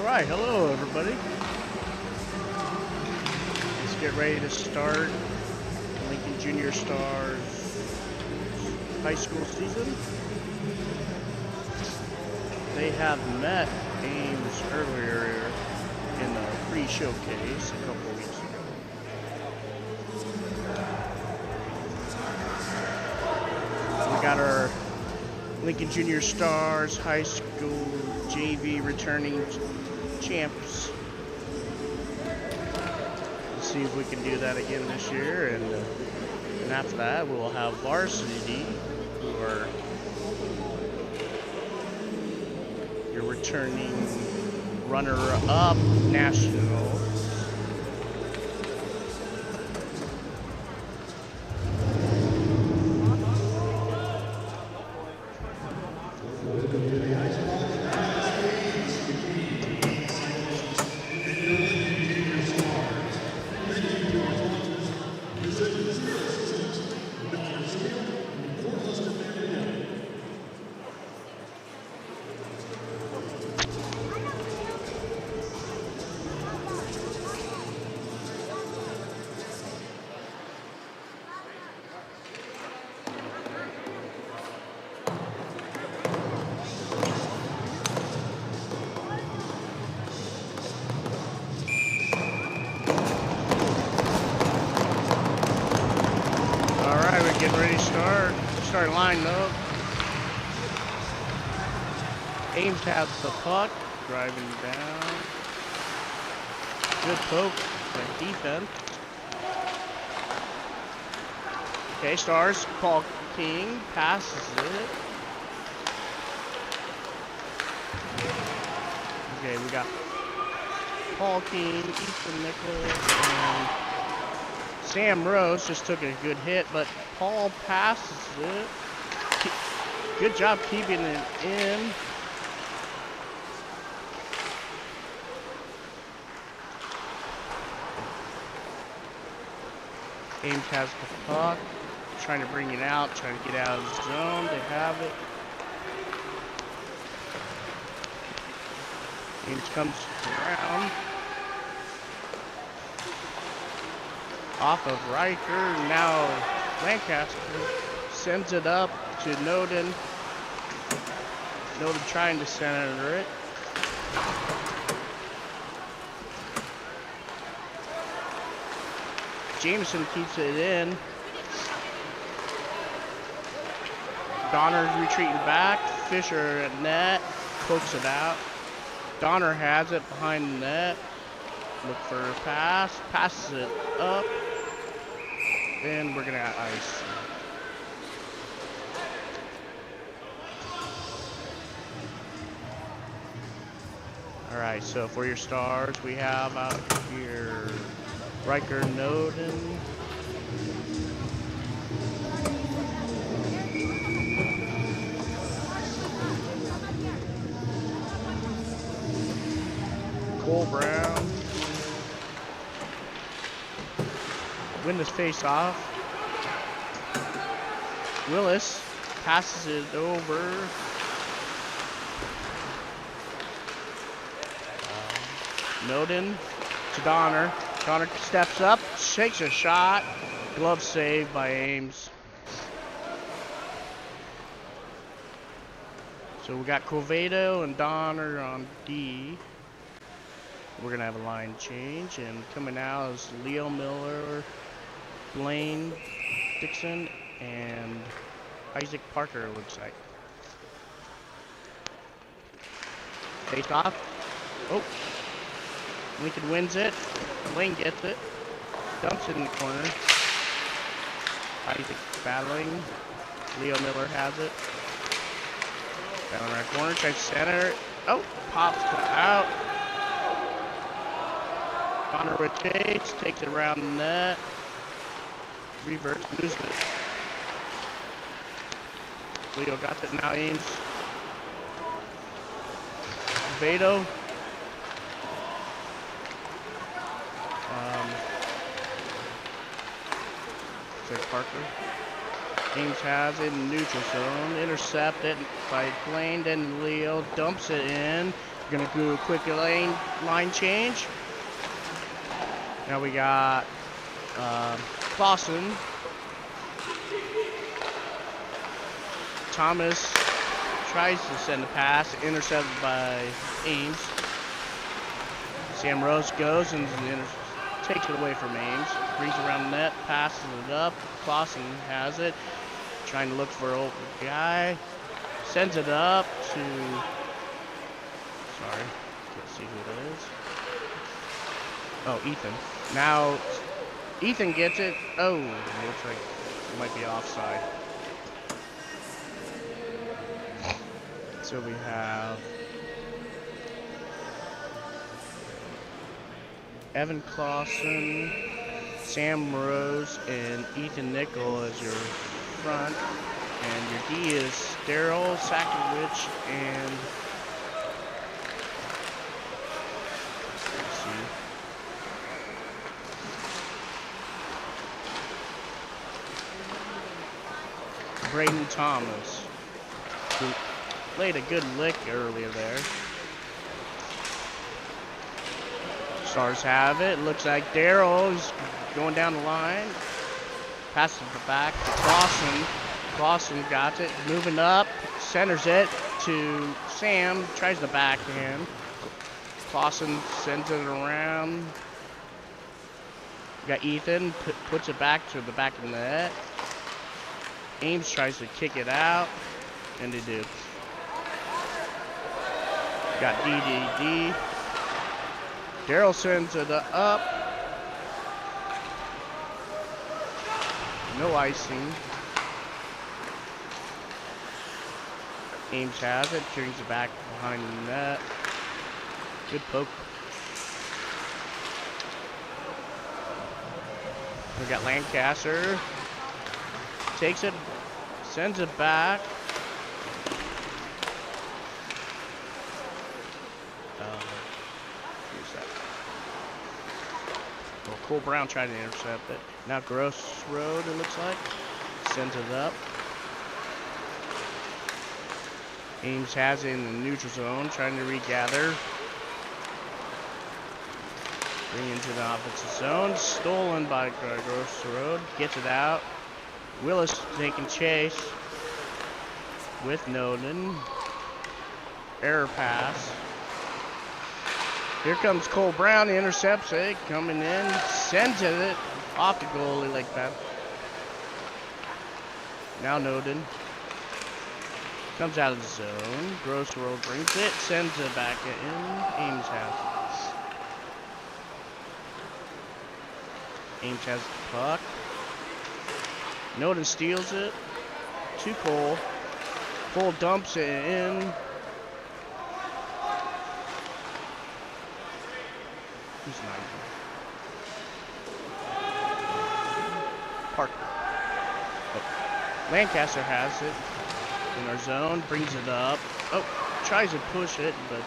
Alright, hello everybody. Let's get ready to start Lincoln Junior Stars high school season. They have met Ames earlier in the pre-showcase a couple of weeks ago. We got our Lincoln Junior Stars high school JV returning champs. Let's see if we can do that again this year, and after that we'll have varsity, who are your returning runner-up nationals. Getting ready to start line though. Ames has the puck, driving down. Good poke by defense. Okay, Stars, Paul King passes it. Okay, we got Paul King, Ethan Nichols, and Sam Rose just took a good hit, but Paul passes it. Good job keeping it in. Ames has the puck, trying to bring it out, trying to get out of the zone. They have it. Ames comes around. Off of Riker, now Lancaster sends it up to Noden. Noden trying to center it. Jameson keeps it in. Donner's retreating back. Fisher at net, pokes it out. Donner has it behind the net. Look for a pass, passes it up. And we're gonna ice. All right, so for your Stars, we have out here Riker, Noden. Cole Brown. Win this face off. Willis passes it over. Noden to Donner. Donner steps up, shakes a shot. Glove save by Ames. So we got Covedo and Donner on D. We're gonna have a line change, and coming out is Leo Miller, Blaine Dixon, and Isaac Parker, it looks like. Face off. Oh. Lincoln wins it. Blaine gets it. Dumps it in the corner. Isaac battling. Leo Miller has it. Down right corner, tries to center it. Oh, pops out. Donner rotates, takes it around the net. Reverse, loses it. Leo got it, now Ames. Vado. Parker. Ames has it in neutral zone. Intercepted by Blaine, then Leo dumps it in. Gonna do a quick line change. Now we got Clausen. Thomas tries to send a pass, intercepted by Ames. Sam Rose goes and takes it away from Ames. Brings around the net, passes it up. Clausen has it. Trying to look for an open guy. Sends it up to... Sorry, can't see who it is. Oh, Ethan. Now, Ethan gets it. Oh, it looks like it might be offside. So we have Evan Clausen, Sam Rose, and Ethan Nickel as your front. And your D is Daryl Sakowicz and let's see. Braden Thomas, who played a good lick earlier there. Stars have it. Looks like Daryl is going down the line. Passes it back to Clausen. Clausen got it. Moving up. Centers it to Sam. Tries the backhand. Clausen sends it around. We got Ethan. Puts it back to the back of the net. Ames tries to kick it out. And they do. Got DDD. Daryl sends it up. No icing. Ames has it. Brings it back behind the net. Good poke. We got Lancaster. Takes it. Sends it back. Cole Brown tried to intercept it. Now Gross Road, it looks like. Sends it up. Ames has it in the neutral zone, trying to regather. Bring into the offensive zone. Stolen by Gross Road. Gets it out. Willis taking chase with Noden. Error pass. Here comes Cole Brown, he intercepts it, coming in, sends it off the goalie like that. Now Noden comes out of the zone. Gross World brings it, sends it back in. Ames has it. Ames has the puck. Noden steals it to Cole. Cole dumps it in. Who's not here? Parker. Oh. Lancaster has it in our zone, brings it up. Oh, tries to push it, but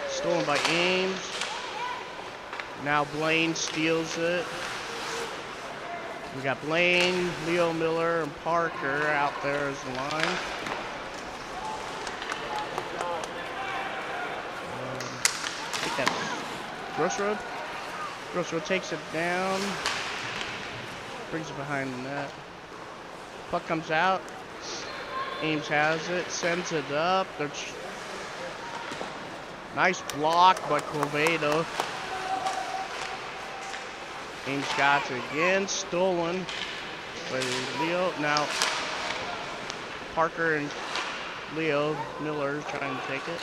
stolen by Ames. Now Blaine steals it. We got Blaine, Leo Miller, and Parker out there as the line. I think that's Gross Road. Gross Road takes it down. Brings it behind the net. Puck comes out. Ames has it. Sends it up. Nice block by Corvedo. Ames got it again. Stolen by Leo. Now Parker and Leo Miller trying to take it.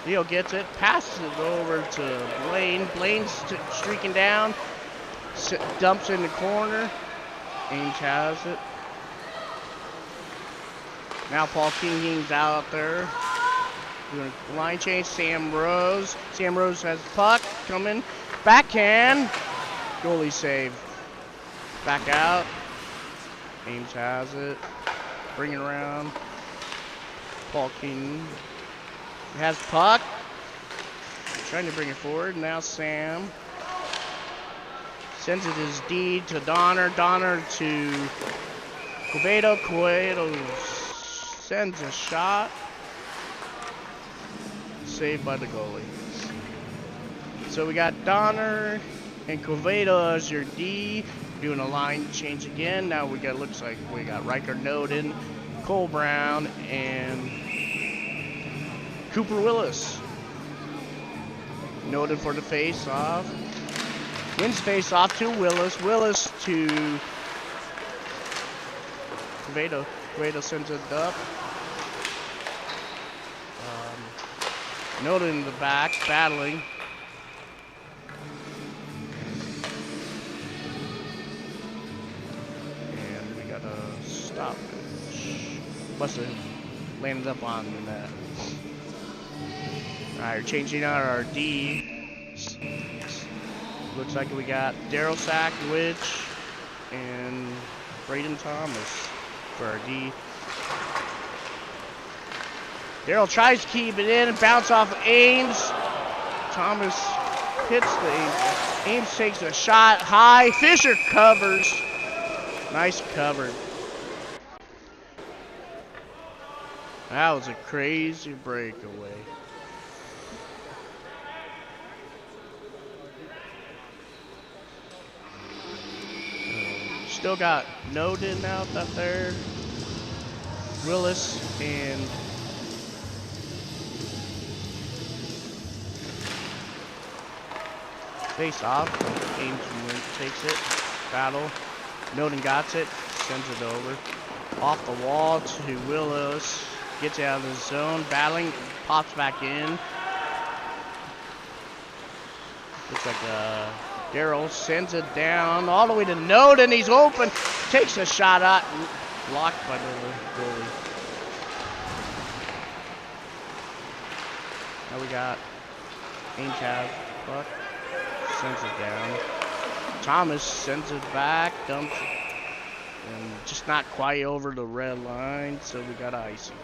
Leo gets it, passes it over to Blaine. Blaine's streaking down, dumps in the corner. Ames has it. Now Paul King's out there. Doing a line change. Sam Rose. Sam Rose has the puck coming. Backhand. Goalie save. Back out. Ames has it. Bring it around. Paul King. He has the puck. Trying to bring it forward. Now Sam sends it his D to Donner. Donner to Cueto. Cueto sends a shot. saved by the goalie. So we got Donner and Quevedo as your D, doing a line change again. Now we got, looks like we got Riker Noden, Cole Brown, and Cooper Willis. Noden for the face off. Wins face off to Willis. Willis to Quevedo. Quevedo sends it up. Noden in the back, battling. And we got a stop. Must have landed up on the net. Alright, we're changing out our D. Looks like we got Daryl Sackwich and Braden Thomas for our D. Daryl tries to keep it in and bounce off of Ames. Thomas hits the Ames. Ames takes a shot high. Fisher covers. Nice cover. That was a crazy breakaway. Still got Noden out there. Willis and face off. Ames takes it. Battle. Noden got it. Sends it over. Off the wall to Willis. Gets out of the zone. Battling. Pops back in. Looks like Daryl sends it down all the way to Noden. He's open. Takes a shot out. Blocked by the goalie. Now we got Ames have puck. Sends it down. Thomas sends it back. Dumps it. And just not quite over the red line. So we got icing.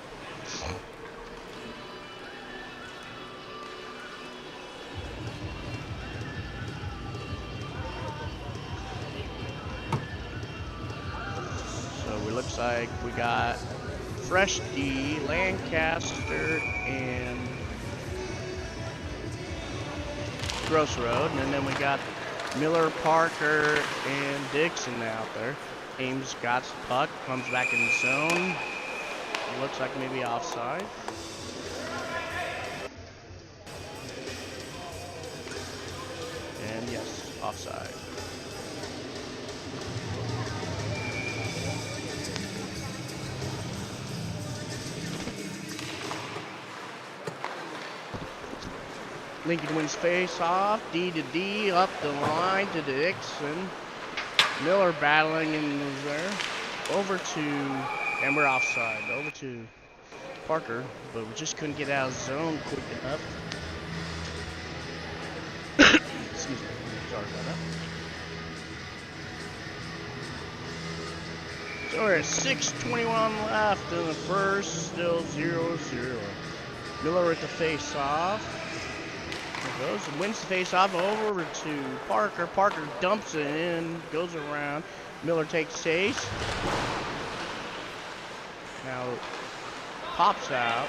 Looks like we got Fresh D, Lancaster, and Gross Road. And then we got Miller, Parker, and Dixon out there. Ames got the puck, comes back in the zone. Looks like maybe offside. And yes, offside. Lincoln wins face off, D to D, up the line to Dixon. Miller battling in there. Over to, and we're offside, over to Parker, but we just couldn't get out of zone quick enough. Excuse me, sorry about that. So we're at 6:21 left in the first, still 0-0. Miller with the face off. Goes and wins the face-off over to Parker. Parker dumps it in, goes around. Miller takes chase. Now pops out.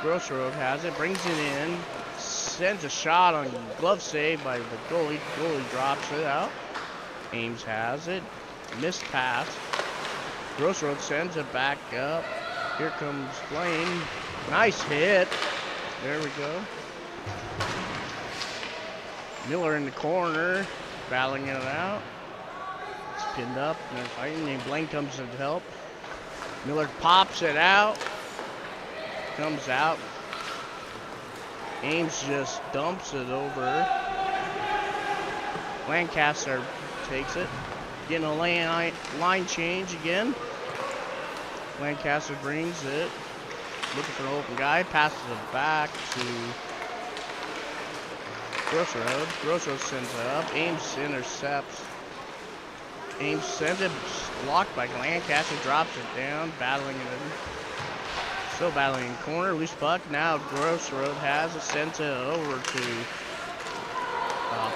Gross Road has it, brings it in, sends a shot on glove save by the goalie. Goalie drops it out. Ames has it. Missed pass. Gross Road sends it back up. Here comes Blaine. Nice hit. There we go. Miller in the corner, battling it out. It's pinned up, and they're fighting, and Blaine comes in to help. Miller pops it out, comes out. Ames just dumps it over. Lancaster takes it. Getting a line change again. Lancaster brings it. Looking for an open guy, passes it back to Gross Road. Gross Road sends it up. Ames intercepts. Ames sends it. Blocked by Lancaster. Drops it down. Battling it in. Still battling in corner. Loose puck. Now Gross Road has it. Sends it over to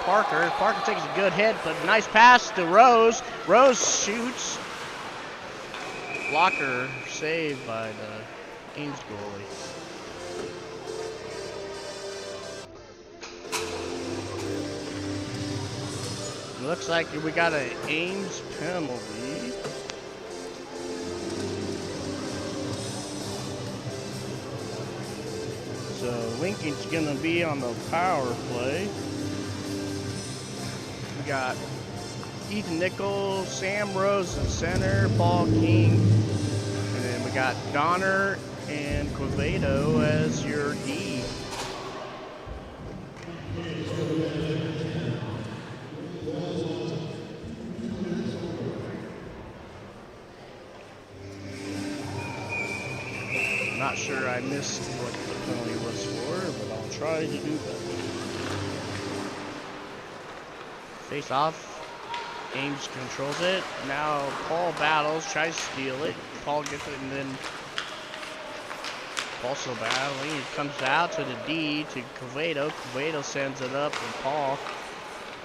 Parker. Parker takes a good hit, but nice pass to Rose. Rose shoots. Blocker saved by the Ames goalie. Looks like we got an Ames penalty. So Lincoln's gonna be on the power play. We got Ethan Nichols, Sam Rose in center, Paul King, and then we got Donner and Quevedo as your D. Not sure I missed what the penalty was for, but I'll try to do that. Face off. Ames controls it. Now Paul battles, tries to steal it. Paul gets it, and then Paul still battling. It comes out to the D to Quevedo. Quevedo sends it up to Paul.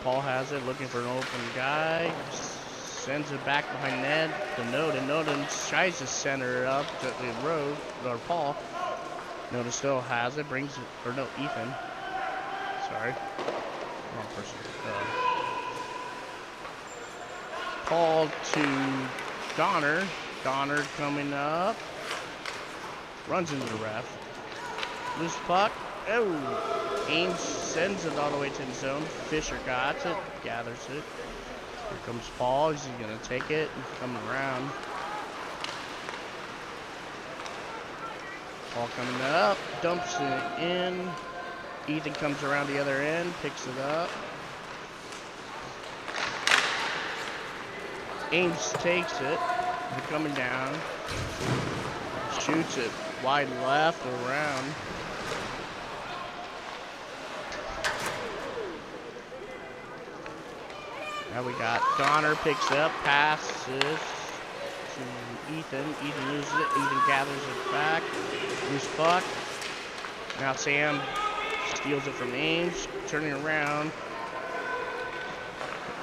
Paul has it, looking for an open guy. Sends it back behind Ned to Noden. Noden tries to center it up to the road, or Paul. Noden still has it, brings it, or no, Ethan. Sorry. Wrong person. Paul to Donner. Donner coming up. Runs into the ref. Loose puck. Oh! Ames sends it all the way to the zone. Fisher got it. Gathers it. Here comes Paul. He's going to take it. He's coming around. Paul coming up. Dumps it in. Ethan comes around the other end. Picks it up. Ames takes it. They're coming down. Shoots it wide left around. Now we got Donner picks up, passes to Ethan. Ethan loses it. Ethan gathers it back. Loose puck. Now Sam steals it from Ames. Turning around.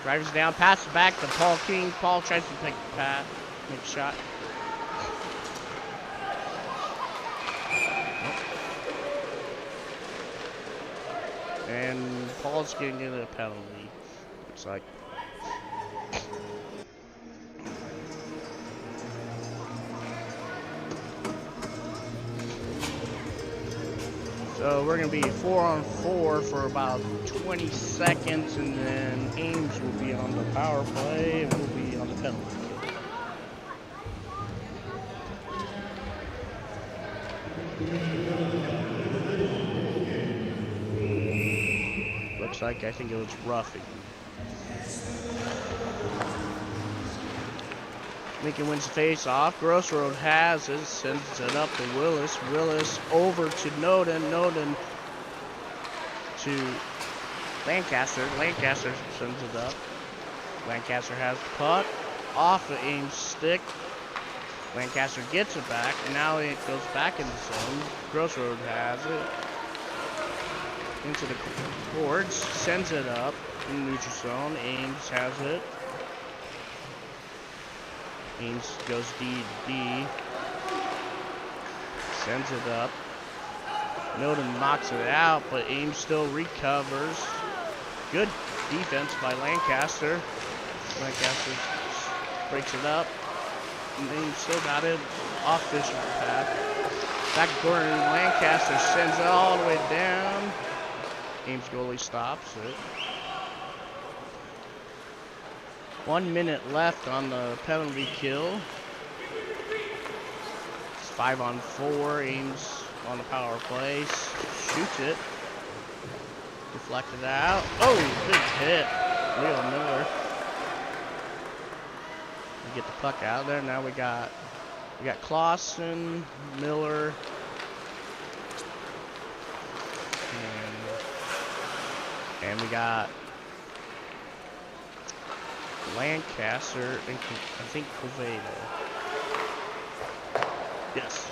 Drives down, passes back to Paul King. Paul tries to take the pass, make a shot. And Paul's getting into a penalty. Looks like. So we're going to be 4-on-4 for about 20 seconds, and then Ames will be on the power play, and we'll be on the penalty. Looks like I think it was roughing. Lincoln wins the face-off. Grossroad has it, sends it up to Willis. Willis over to Noden. Noden to Lancaster. Lancaster sends it up. Lancaster has the puck off of Ames' stick. Lancaster gets it back, and now it goes back in the zone. Grossroad has it into the boards, sends it up in the neutral zone. Ames has it. Ames goes D to D. Sends it up. Noden knocks it out, but Ames still recovers. Good defense by Lancaster. Lancaster breaks it up. And Ames still got it off Fisher's path. Back corner, Lancaster sends it all the way down. Ames goalie stops it. 1 minute left on the penalty kill. It's 5-on-4. Ames on the power play. Shoots it. Deflected out. Oh, big hit. Leo Miller. We get the puck out there. Now we got Clausen, Miller, and we got Lancaster and I think Quevedo. Yes.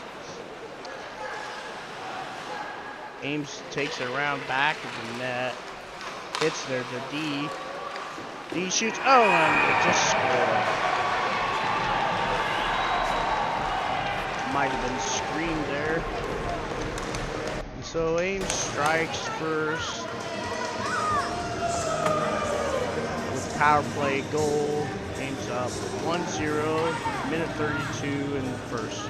Ames takes it around back of the net. Hits there to D. D shoots. Oh, and it just scored. Might have been screened there. And so Ames strikes first. Power play goal. Ames up 1-0. Minute 32 in the first.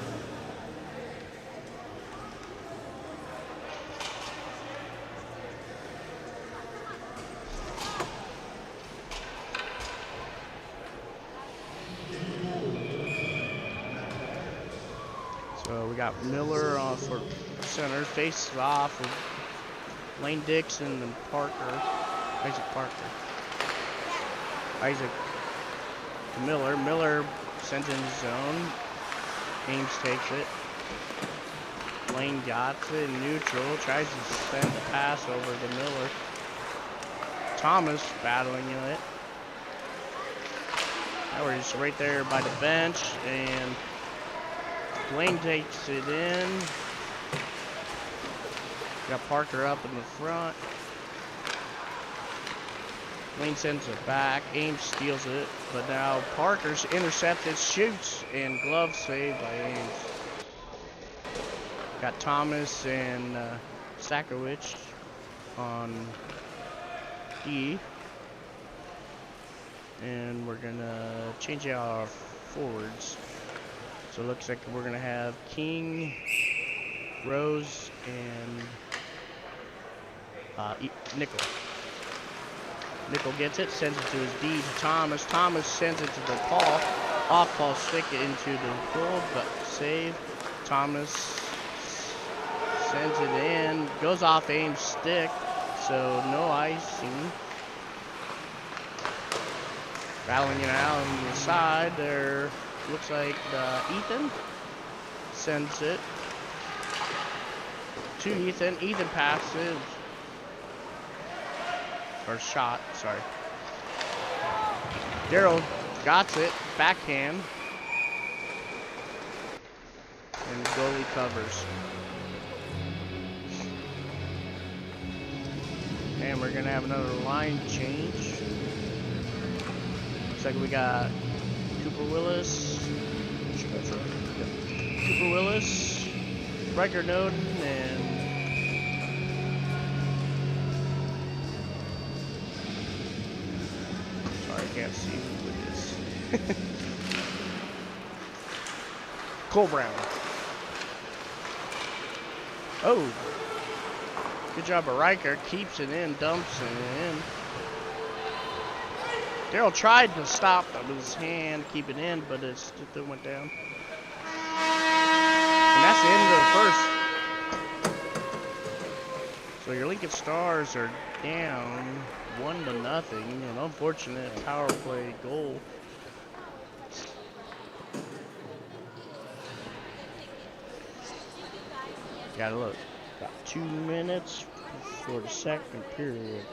So we got Miller for center, faces off with Lane Dixon and Isaac Parker. Isaac to Miller. Miller sends in his zone. Ames takes it. Lane got it in neutral. Tries to send the pass over to Miller. Thomas battling it. Now we're just right there by the bench, and Lane takes it in. Got Parker up in the front. Lane sends it back. Ames steals it, but now Parker's intercepted, shoots, and glove saved by Ames. Got Thomas and Sakowicz on D. And we're gonna change out our forwards. So it looks like we're gonna have King, Rose, and Nickel. Nickel gets it, sends it to his D to Thomas. Thomas sends it to the Paul. Off ball stick it into the goal, but save. Thomas sends it in, goes off Ames' stick, so no icing. Battling it out on the side there. Looks like Ethan sends it to Ethan. Ethan passes. Or shot, sorry. Daryl got it, backhand. And goalie covers. And we're gonna have another line change. Looks like we got Cooper Willis, Riker Noden, and sorry, I can't see who it is. Cole Brown. Oh, good job of Riker. Keeps it in, dumps it in. Daryl tried to stop it with his hand, keep it in, but it still went down. And that's the end of the first. So your Lincoln Stars are down 1-0. An unfortunate power play goal. Gotta look. About 2 minutes for the second period.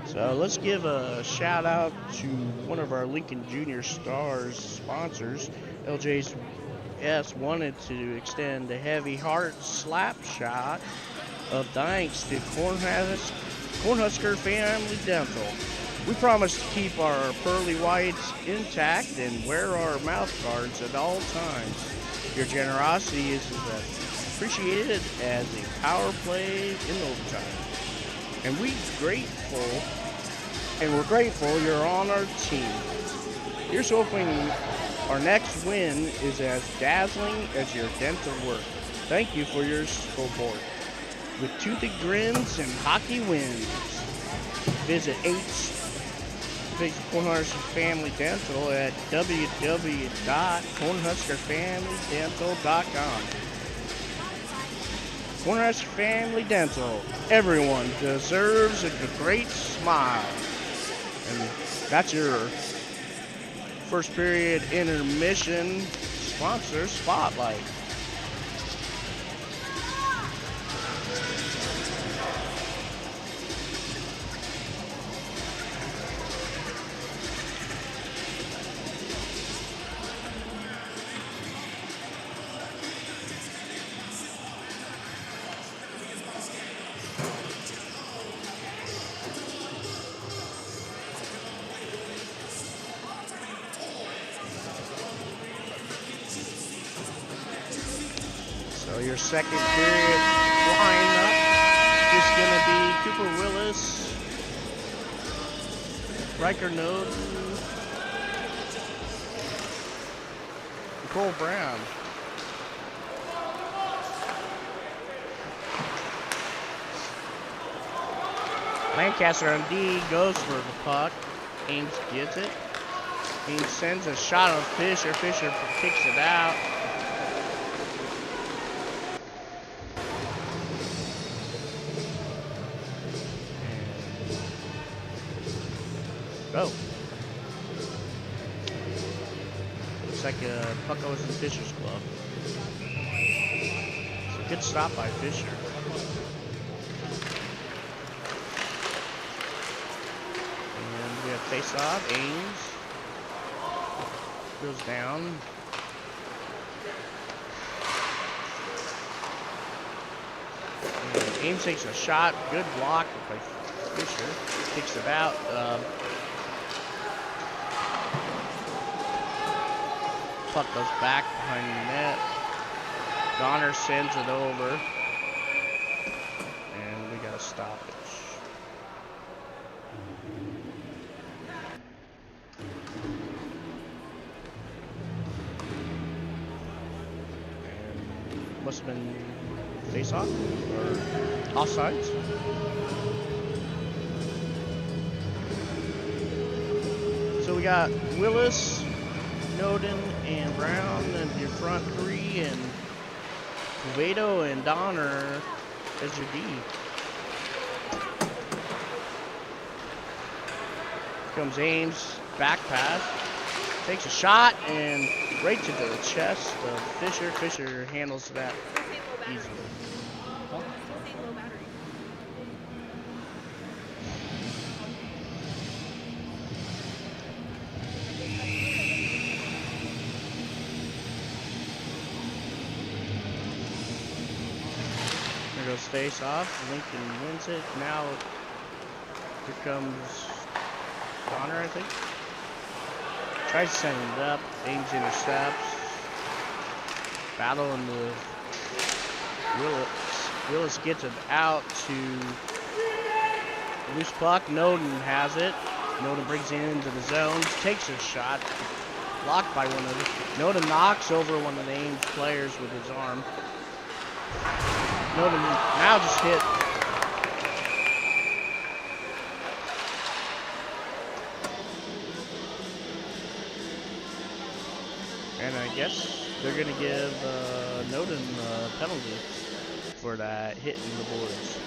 So let's give a shout out to one of our Lincoln Junior Stars sponsors. LJS wanted to extend a heavy heart slap shot of thanks to Cornhusker Family Dental. We promise to keep our pearly whites intact and wear our mouth guards at all times. Your generosity is appreciated as a power play in overtime. And we're grateful you're on our team. Here's hoping our next win is as dazzling as your dental work. Thank you for your support. With toothy grins and hockey wins, visit Cornhusker Family Dental at www.cornhuskerfamilydental.com. Cornhusker Family Dental. Everyone deserves a great smile. And that's your first period intermission sponsor spotlight. second period lineup is going to be Cooper Willis, Riker Node, Cole Brown. Lancaster on D goes for the puck. Ames gets it. Ames sends a shot on Fisher. Fisher kicks it out. Oh. Looks like a puck goes in Fisher's glove. It's a good stop by Fisher. And we have face off. Ames goes down. And Ames takes a shot. Good block by Fisher. Kicks it out. Puck goes back behind the net. Donner sends it over. And we got a stoppage. And must have been face-off or offsides. So we got Willis, Noden, and Brown, and your front three, and Vado and Donner as your D. Comes Ames, back pass, takes a shot, and right to the chest of Fisher. Fisher handles that easily. Goes face off. Lincoln wins it. Now here comes Donner, I think. Tries to send it up. Ames intercepts. Battle in the Willis gets it out to loose puck. Noden has it. Noden brings it into the zone. Takes a shot. Blocked by one of them. Noden knocks over one of the Ames players with his arm. Noden now just hit. And I guess they're going to give Noden a penalty for that hit in the boards.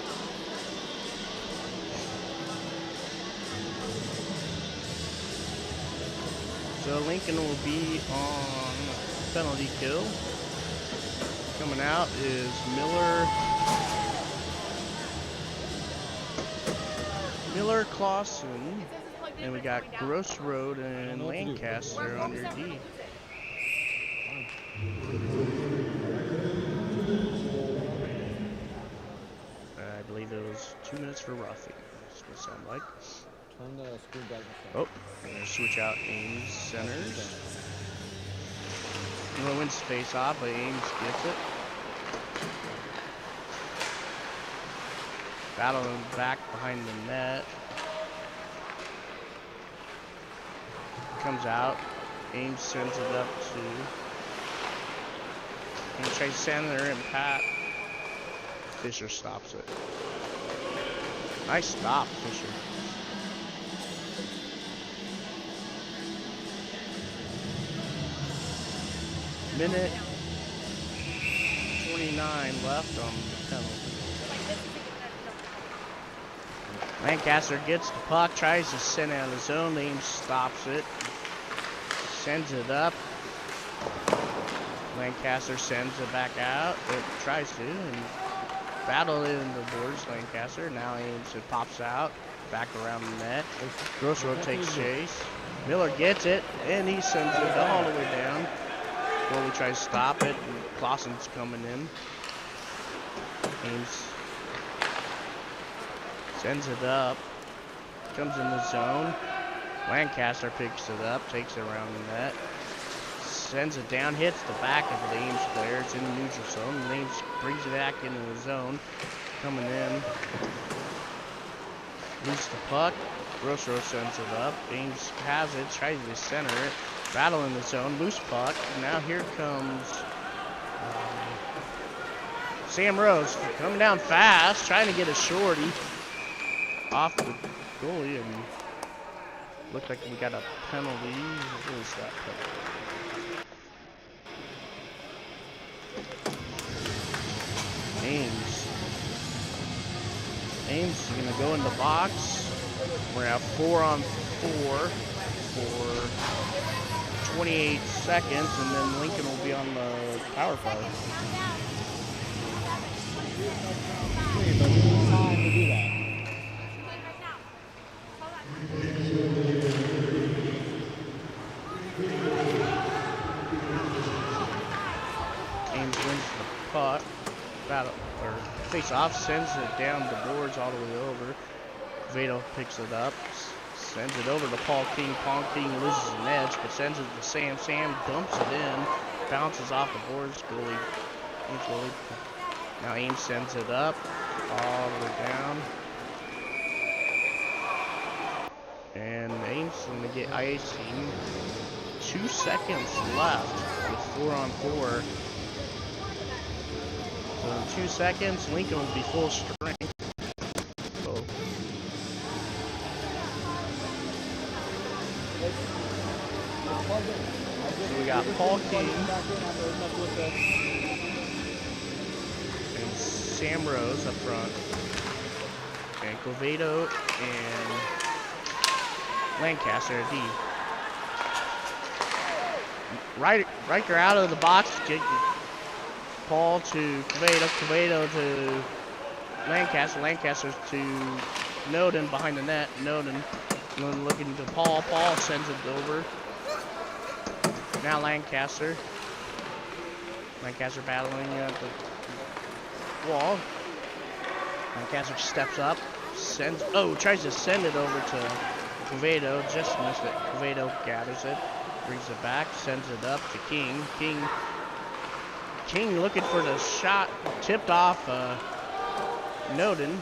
So Lincoln will be on penalty kill. Coming out is Miller, Clausen, and we got Gross Road and Lancaster on your D. I believe it was 2 minutes for roughing. That's what it sounded like. Oh, we're gonna switch out Ames centers. Miller wins face off, but Ames gets it. Battling back behind the net. Comes out. Ames sends it up to. And tries Sander and Pat. Fisher stops it. Nice stop, Fisher. Minute 29 left on the penalty. Lancaster gets the puck, tries to send it out of his zone. Ames stops it. Sends it up. Lancaster sends it back out. It tries to, and battle in the boards. Lancaster. Now Ames, it pops out. Back around the net. Grosso takes chase. Miller gets it, and he sends it all the way down. Goalie tries to stop it, and Clausen's coming in. Ames sends it up. Comes in the zone. Lancaster picks it up, takes it around the net. sends it down, hits the back of the Ames player. It's in the neutral zone. And Ames brings it back into the zone. Coming in. Loses the puck. Grosso sends it up. Ames has it, tries to center it. Battle in the zone, loose puck. Now here comes Sam Rose coming down fast, trying to get a shorty off the goalie, and looked like we got a penalty. What was that penalty? Ames is gonna go in the box. We're at 4-on-4 for 28 seconds, and then Lincoln will be on the power play. Time to do that. Ames wins the puck. Battle or face off, sends it down the boards all the way over. Vado picks it up, sends it over to Paul King. Paul King loses an edge, but sends it to Sam. Sam dumps it in, bounces off the boards. Goalie. Now Ames sends it up, all the way down. And Ames is going to get icing. 2 seconds left with 4-on-4. So in 2 seconds, Lincoln will be full strength. So we got Paul King and Sam Rose up front, and Covado and Lancaster at D. Riker out of the box. Paul to Covado to Lancaster to Noden behind the net. Noden looking to Paul. Paul sends it over. Now Lancaster battling at the wall. Lancaster steps up, tries to send it over to Covado, just missed it. Covado gathers it, brings it back, sends it up to King. King looking for the shot, tipped off Noden,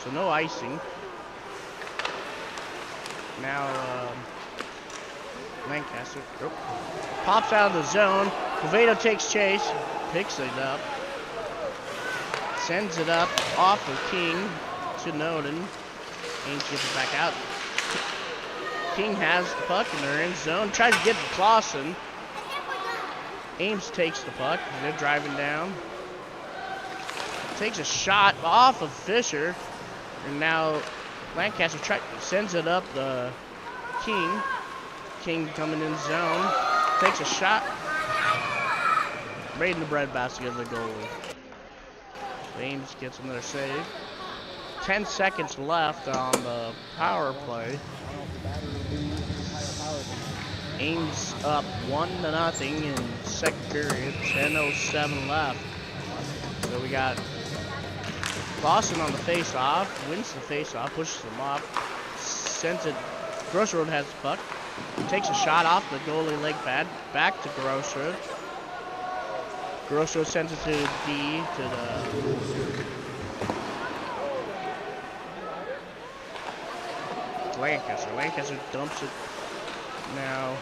so no icing. Now Lancaster pops out of the zone. Covado takes chase, picks it up, sends it up off of King to Noden. Ames gets it back out. King has the puck in their end zone, tries to get to Clausen. Ames takes the puck, they're driving down. Takes a shot off of Fisher, and now Lancaster sends it up the King. King coming in zone, takes a shot, right in the breadbasket of the goalie. Ames gets another save. 10 seconds left on the power play. Ames up 1-0 in second period. 10:07 left. So we got Clausen on the face-off, wins the face-off, pushes him off, sends it. Grossroad has the puck. Takes a shot off the goalie leg pad, back to Grossroad. Grossroad sends it to D, to the Lancaster. Lancaster dumps it. Now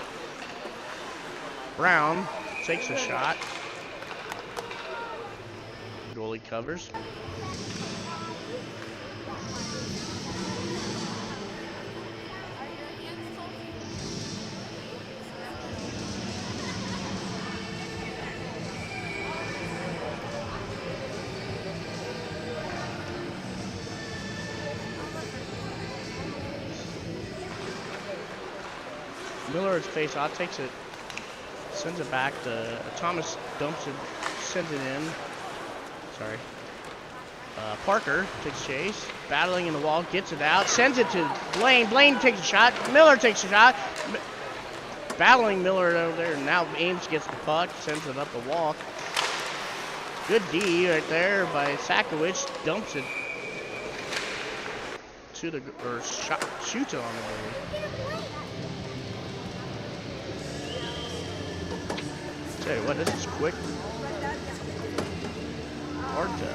Brown takes a shot. Goalie covers. Miller's face off, takes it, sends it back to Thomas, dumps it, sends it in. Sorry. Parker takes chase, battling in the wall, gets it out, sends it to Blaine. Blaine takes a shot. Miller takes a shot. Battling Miller over there. Now Ames gets the puck, sends it up the wall. Good D right there by Sakowicz. Dumps it to the shoots it on the goal. Tell you what, this is quick. Hard to.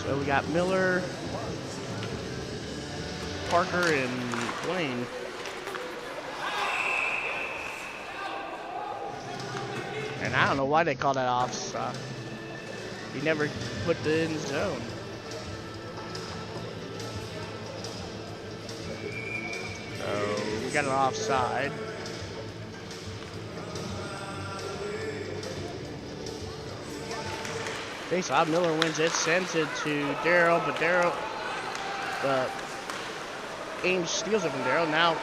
So we got Miller, Parker, and Blaine. And I don't know why they call that offside. He never put the end zone. So we got an offside. Face off, Miller wins it, sends it to Darryl, but Darryl, Ames steals it from Darryl. Now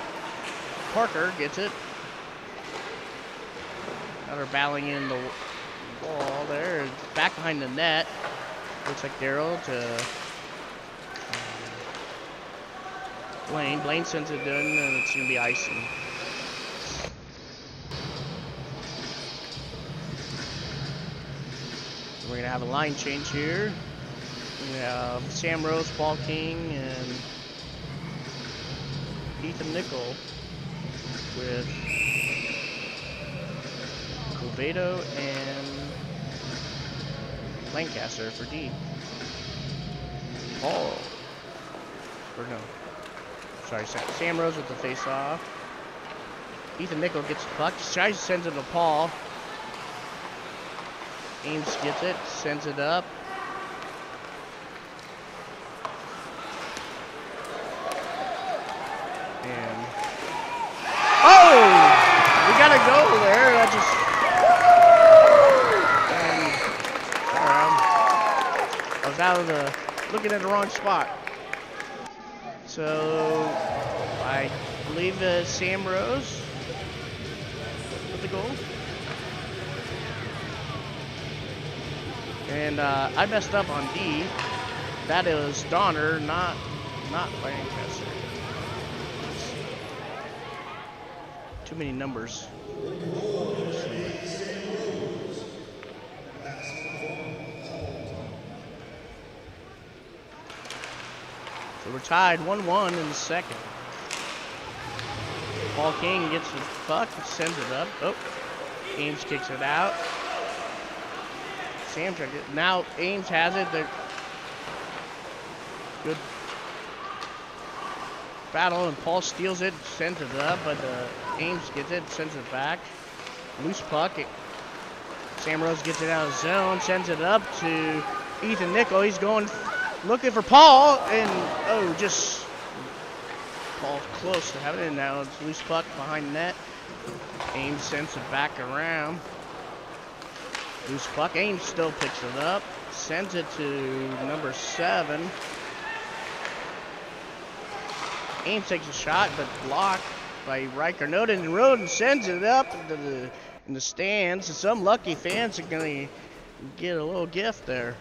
Parker gets it. Now they're battling in the wall there, back behind the net. Looks like Darryl to Blaine. Blaine sends it in, and it's gonna be icing. We're gonna have a line change here. We have Sam Rose, Paul King, and Ethan Nickel with Covedo and Lancaster for D. Paul, or no, sorry, Sam Rose with the face-off. Ethan Nickel gets the puck, tries to send it to Paul. Ames gets it, sends it up. And oh, we got a goal there. That just I was out of the looking at the wrong spot. So I believe Sam Rose with the goal. And I messed up on D. That is Donner, not Lancaster. Too many numbers. So we're tied 1-1 in the second. Paul King gets the puck, sends it up. Oh, Ames kicks it out. Sam tried it. Now Ames has it. They're good battle, and Paul steals it, sends it up, but Ames gets it, sends it back. Loose puck. Sam Rose gets it out of zone, sends it up to Ethan Nickel. He's going looking for Paul, and oh, just Paul close to having it. Now it's loose puck behind net. Ames sends it back around. Loose puck. Ames still picks it up, sends it to number 7. Ames takes a shot, but blocked by Riker Noden, and Roden sends it up into in the stands. And some lucky fans are gonna get a little gift there.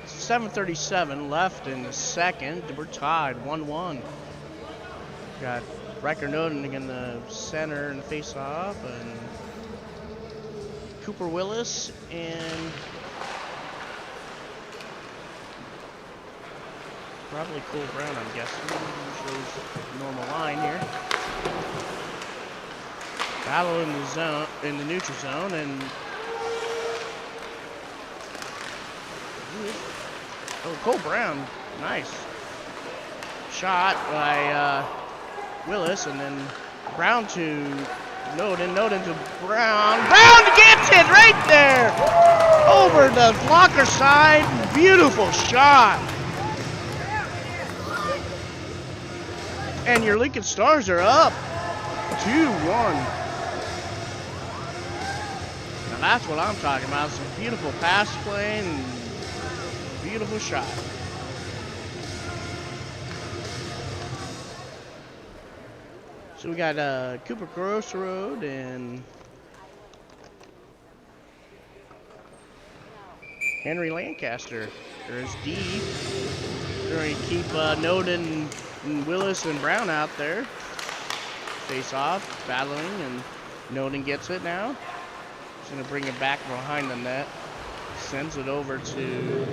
It's 7:37 left in the second. We're tied 1-1. Got Riker Noden in the center and the face-off, and Cooper Willis and probably Cole Brown, I'm guessing. Shows normal line here. Battle in the zone, in the neutral zone, and oh, Cole Brown, nice shot by Willis, and then Brown to Noden to Brown. Brown gets it right there over the blocker side. Beautiful shot. And your Lincoln Stars are up 2-1. Now that's what I'm talking about. Some beautiful pass play and beautiful shot. So we got Cooper Crossroad and Henry Lancaster. There's D. They're going to keep Noden and Willis and Brown out there. Face off, battling, and Noden gets it now. He's gonna bring it back behind the net. Sends it over to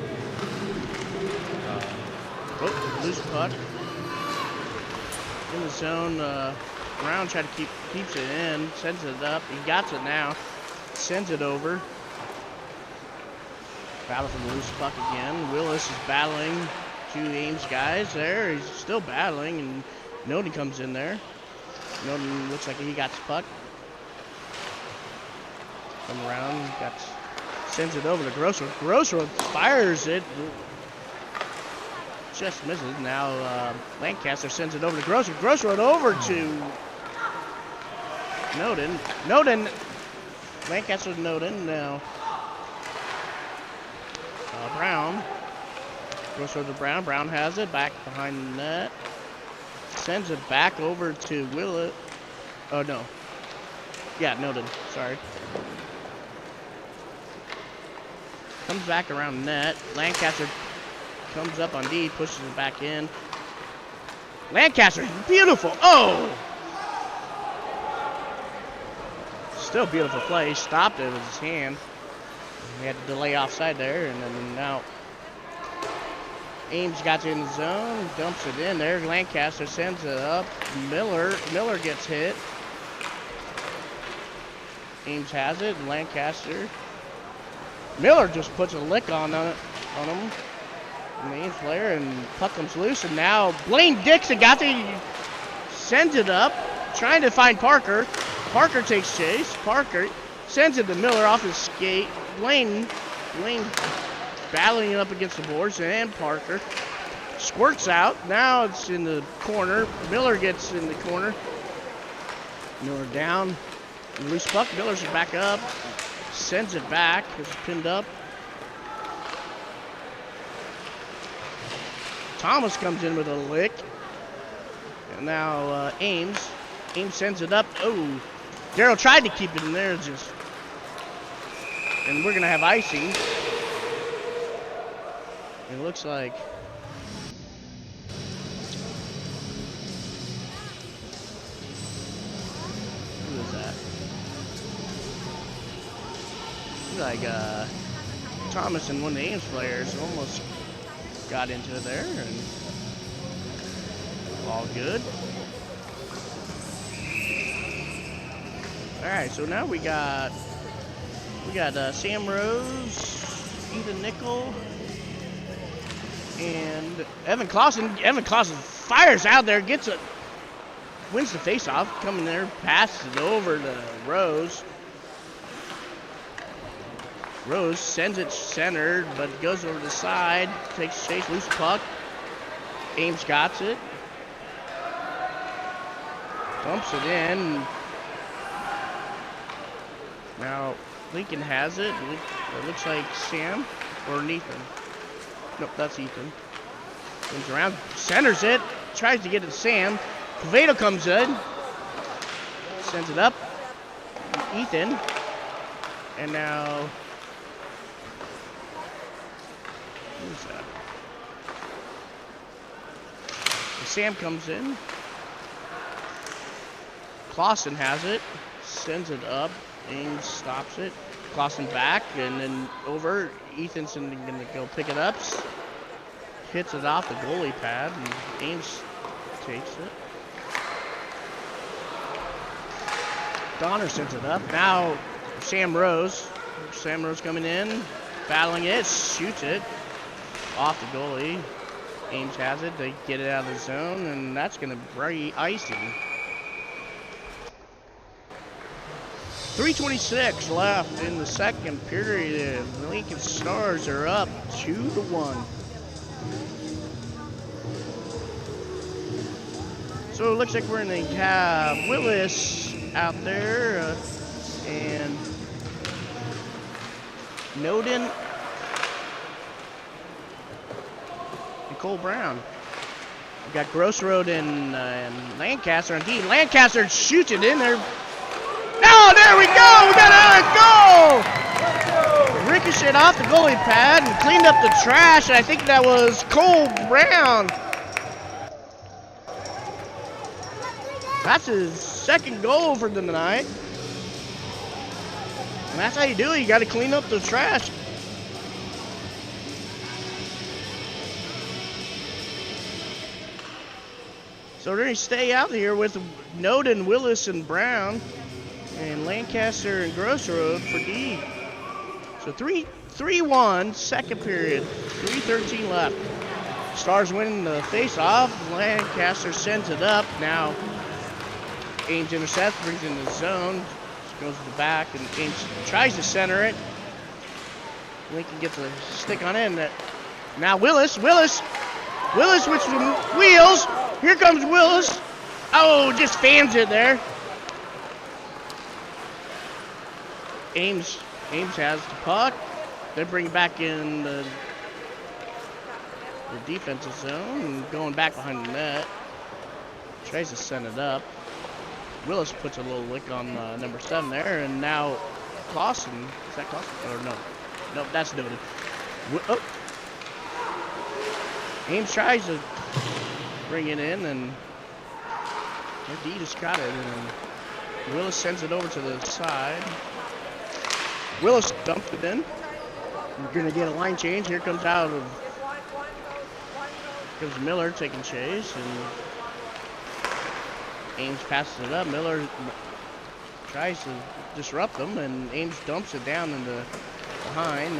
loose puck in the zone. Brown tries to keeps it in, sends it up. He got it now. Sends it over. Battle for the loose puck again. Willis is battling two Ames guys there. He's still battling, and Noden comes in there. Noden looks like he got the puck. Come around, sends it over to Grossroad. Grossroad fires it. Just misses. Now Lancaster sends it over to Grossroad. Grossroad over to Noden. Noden. Lancaster to Noden now. Brown. Grossroad to Brown. Brown has it back behind the net. Sends it back over to Willett. Oh no. Yeah, Noden. Sorry. Comes back around net. Lancaster comes up on D, pushes it back in. Lancaster, beautiful. Oh! Still beautiful play. He stopped it with his hand. He had to delay offside there, and then now Ames got it in the zone, dumps it in there. Lancaster sends it up. Miller gets hit. Ames has it. Lancaster. Miller just puts a lick on him. And the Ames player, and puck comes loose, and now Blaine Dixon sends it up, trying to find Parker. Parker takes chase. Parker sends it to Miller off his skate. Blaine battling it up against the boards, and Parker squirts out. Now it's in the corner. Miller gets in the corner. Miller down. Loose puck. Miller's back up. Sends it back. It's pinned up. Thomas comes in with a lick. And now Ames. Ames sends it up. Oh, Darryl tried to keep it in there. And we're going to have icing. It looks like who is that? Looks like Thomas and one of the Ames players almost got into it there, and all good. All right, so now we got Sam Rose, Ethan Nickel, and Evan Clausen. Evan Clausen fires out there, wins the faceoff, coming there, passes it over to Rose. Rose sends it centered, but goes over the side, takes chase, loose puck. Ames got it. Dumps it in. Now Lincoln has it. It looks like Sam or Ethan. Nope, that's Ethan. Comes around, centers it, tries to get it to Sam. Quevedo comes in, sends it up. Ethan. And now who's that? Sam comes in. Clausen has it. Sends it up. Ames stops it. Clausen back and then over. Ethan's gonna go pick it up. Hits it off the goalie pad and Ames takes it. Donner sends it up. Now Sam Rose. Sam Rose coming in. Battling it. Shoots it. Off the goalie. Ames has it. They get it out of the zone, and that's going to bring icing. 3:26 left in the second period. The Lincoln Stars are up 2-1. So it looks like we're going to have Willis out there and Noden. Cole Brown. We got Grossroad and Lancaster on D. Lancaster shoots it in there. Oh, there we go! We got a goal! Ricocheted off the goalie pad and cleaned up the trash. And I think that was Cole Brown. That's his second goal for the night. that's how you do it. You got to clean up the trash. So we're going to stay out here with Noden, Willis, and Brown, and Lancaster and Grossroad for D. So 3-1, second period, 3:13 left. Stars winning the face-off. Lancaster sends it up. Now Ames intercepts, brings it in the zone, goes to the back, and Ames tries to center it. Lincoln gets a stick on it. And now Willis with some wheels. Here comes Willis. Oh, just fans it there. Ames has the puck. They bring it back in the defensive zone and going back behind the net. Tries to send it up. Willis puts a little lick on number 7 there, and now Clausen. Is that Clausen? Or no? Nope, that's Noted. Oh. Ames tries to bring it in, and D just got it, and Willis sends it over to the side. Willis dumped it in. We're gonna get a line change. Here comes Miller taking chase, and Ames passes it up. Miller tries to disrupt them, and Ames dumps it down into behind.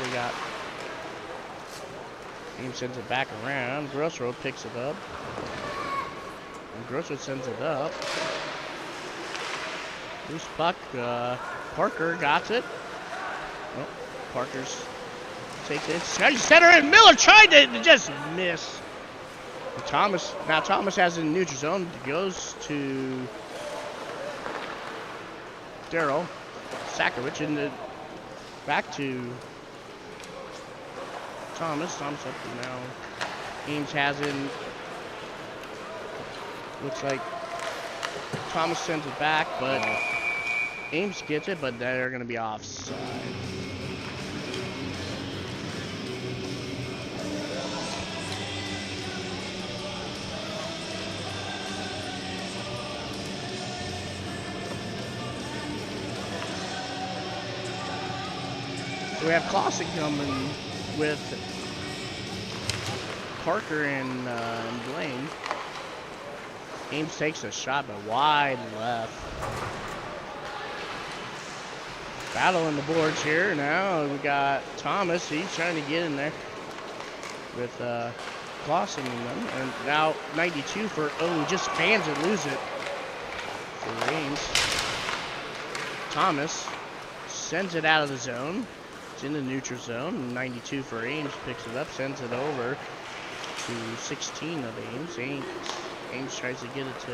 We got Ames sends it back around. Grossroad picks it up, and Grossroad sends it up. Loose puck. Parker got it. Oh, Parker's takes it. Center, and Miller tried to just miss. And Thomas has it in neutral zone. Goes to Daryl Sakovic, and back to Thomas. Thomas up to now. Ames has it. Looks like Thomas sends it back, but Ames gets it, but they're going to be offside. So we have Clausen coming with Parker and Blaine. Ames takes a shot, but wide left. Battle on the boards here now. We got Thomas. He's trying to get in there with Clausen in them. And now 92 for, just fans it, lose it for Ames. Thomas sends it out of the zone. It's in the neutral zone. 92 for Ames picks it up, sends it over to 16 of Ames. Ames tries to get it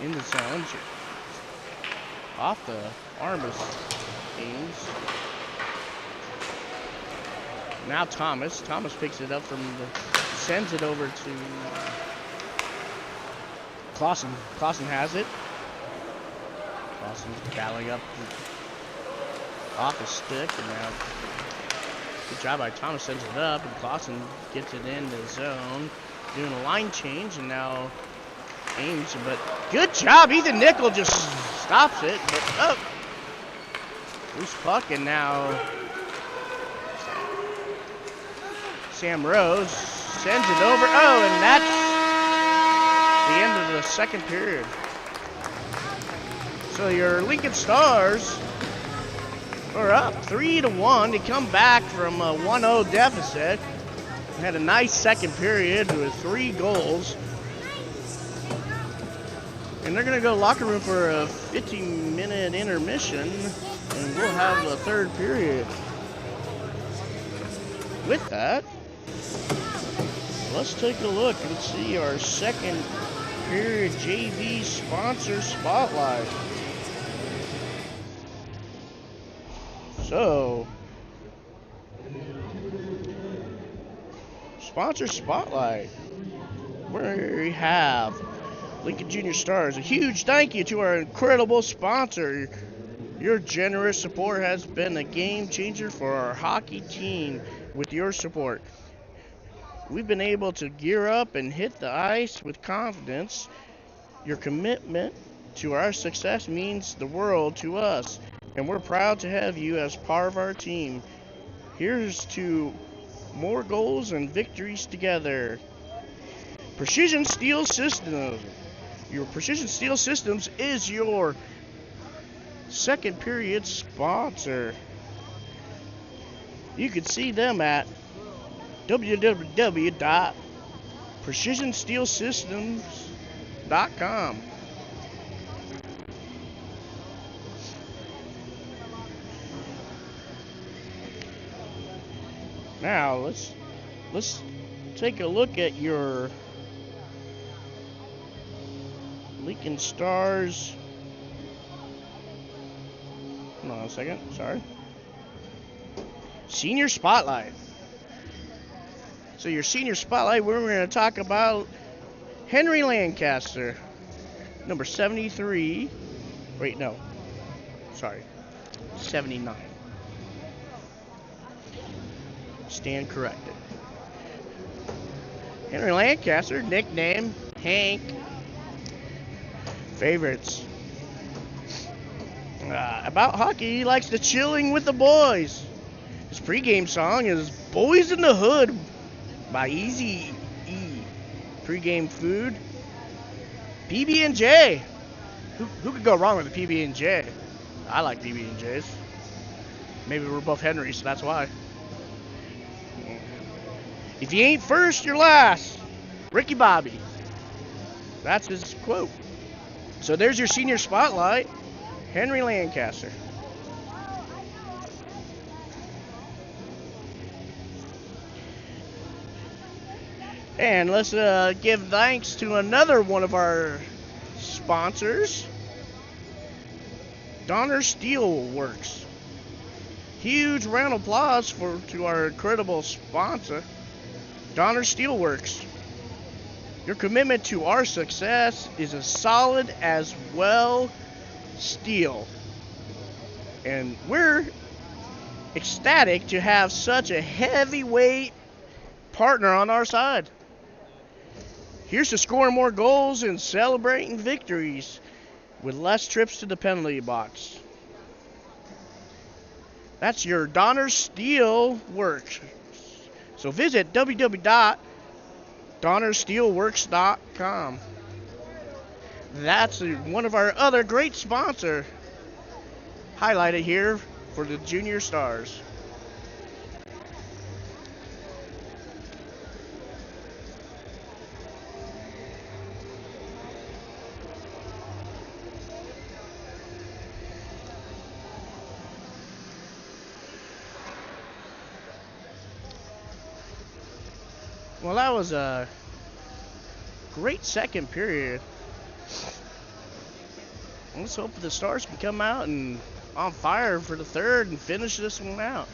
in the zone. Off the arm of Ames. Now Thomas picks it up sends it over to Clausen. Clausen has it. Clausen's battling up off his stick, and now good job by Thomas, sends it up, and Clausen gets it in the zone, doing a line change, and now Ames, but good job, Ethan Nickel just stops it, but loose puck, and now Sam Rose sends it over, and that's the end of the second period. So your Lincoln Stars are up 3-1 to come back from a 1-0 deficit. Had a nice second period with 3 goals. And they're going to go locker room for a 15-minute intermission, and we'll have a third period. With that, let's take a look and see our second period JV sponsor spotlight. So, sponsor spotlight, where we have Lincoln Junior Stars. A huge thank you to our incredible sponsor. Your generous support has been a game changer for our hockey team. With your support, we've been able to gear up and hit the ice with confidence. Your commitment to our success means the world to us, and we're proud to have you as part of our team. Here's to more goals and victories together. Precision Steel Systems. Your Precision Steel Systems is your second period sponsor. You can see them at www.precisionsteelsystems.com. Now let's take a look at your Lincoln Stars. Hold on a second, sorry. Senior Spotlight. So your Senior Spotlight, we're going to talk about Henry Lancaster, number 73. Wait, no. Sorry. 79. Stand corrected. Henry Lancaster, nickname Hank. Favorites. About hockey, he likes the chilling with the boys. His pregame song is Boys in the Hood by Easy E. Pregame food, PB&J. Who could go wrong with a PB&J? I like PB&Js. Maybe we're both Henrys, so that's why. If you ain't first, you're last. Ricky Bobby. That's his quote. So there's your Senior Spotlight, Henry Lancaster. And let's give thanks to another one of our sponsors, Donner Steel Works. Huge round of applause to our incredible sponsor, Donner Steel Works. Your commitment to our success is as solid as well steel. And we're ecstatic to have such a heavyweight partner on our side. Here's to scoring more goals and celebrating victories with less trips to the penalty box. That's your Donner Steel Works. So visit www.donnersteelworks.com. That's one of our other great sponsors highlighted here for the Junior Stars. Well, that was a great second period. Let's hope the Stars can come out and on fire for the third and finish this one out.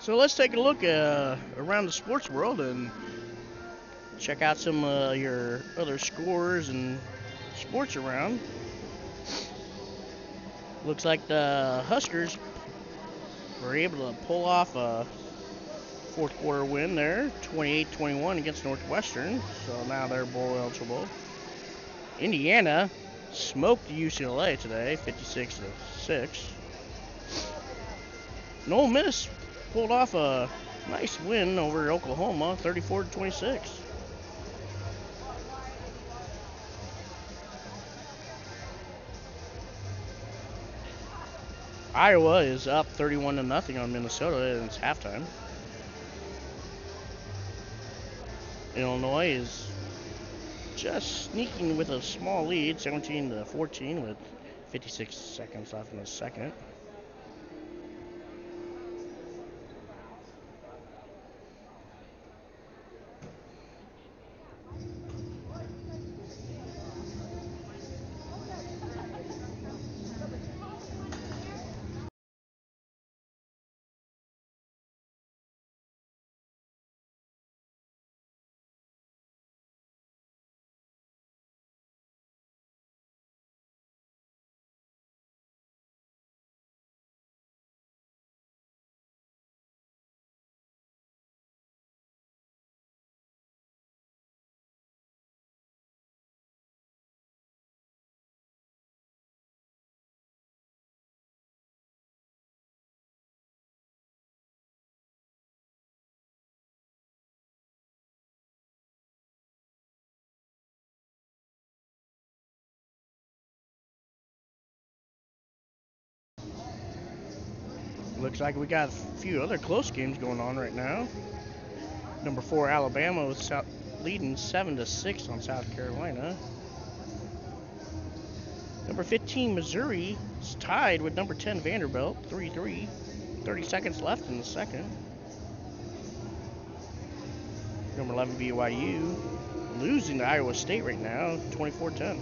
So let's take a look around the sports world and check out some of your other scores and sports around. Looks like the Huskers were able to pull off a fourth quarter win there, 28-21 against Northwestern. So now they're bowl eligible. Indiana smoked UCLA today, 56-6. And Ole Miss pulled off a nice win over Oklahoma, 34-26. Iowa is up 31-0 on Minnesota, and it's halftime. Illinois is just sneaking with a small lead, 17-14, with 56 seconds left in the second. Looks like we got a few other close games going on right now. Number 4 Alabama was leading 7-6 on South Carolina. Number 15 Missouri is tied with number 10 Vanderbilt, 3-3. 30 seconds left in the second. Number 11 BYU losing to Iowa State right now, 24-10.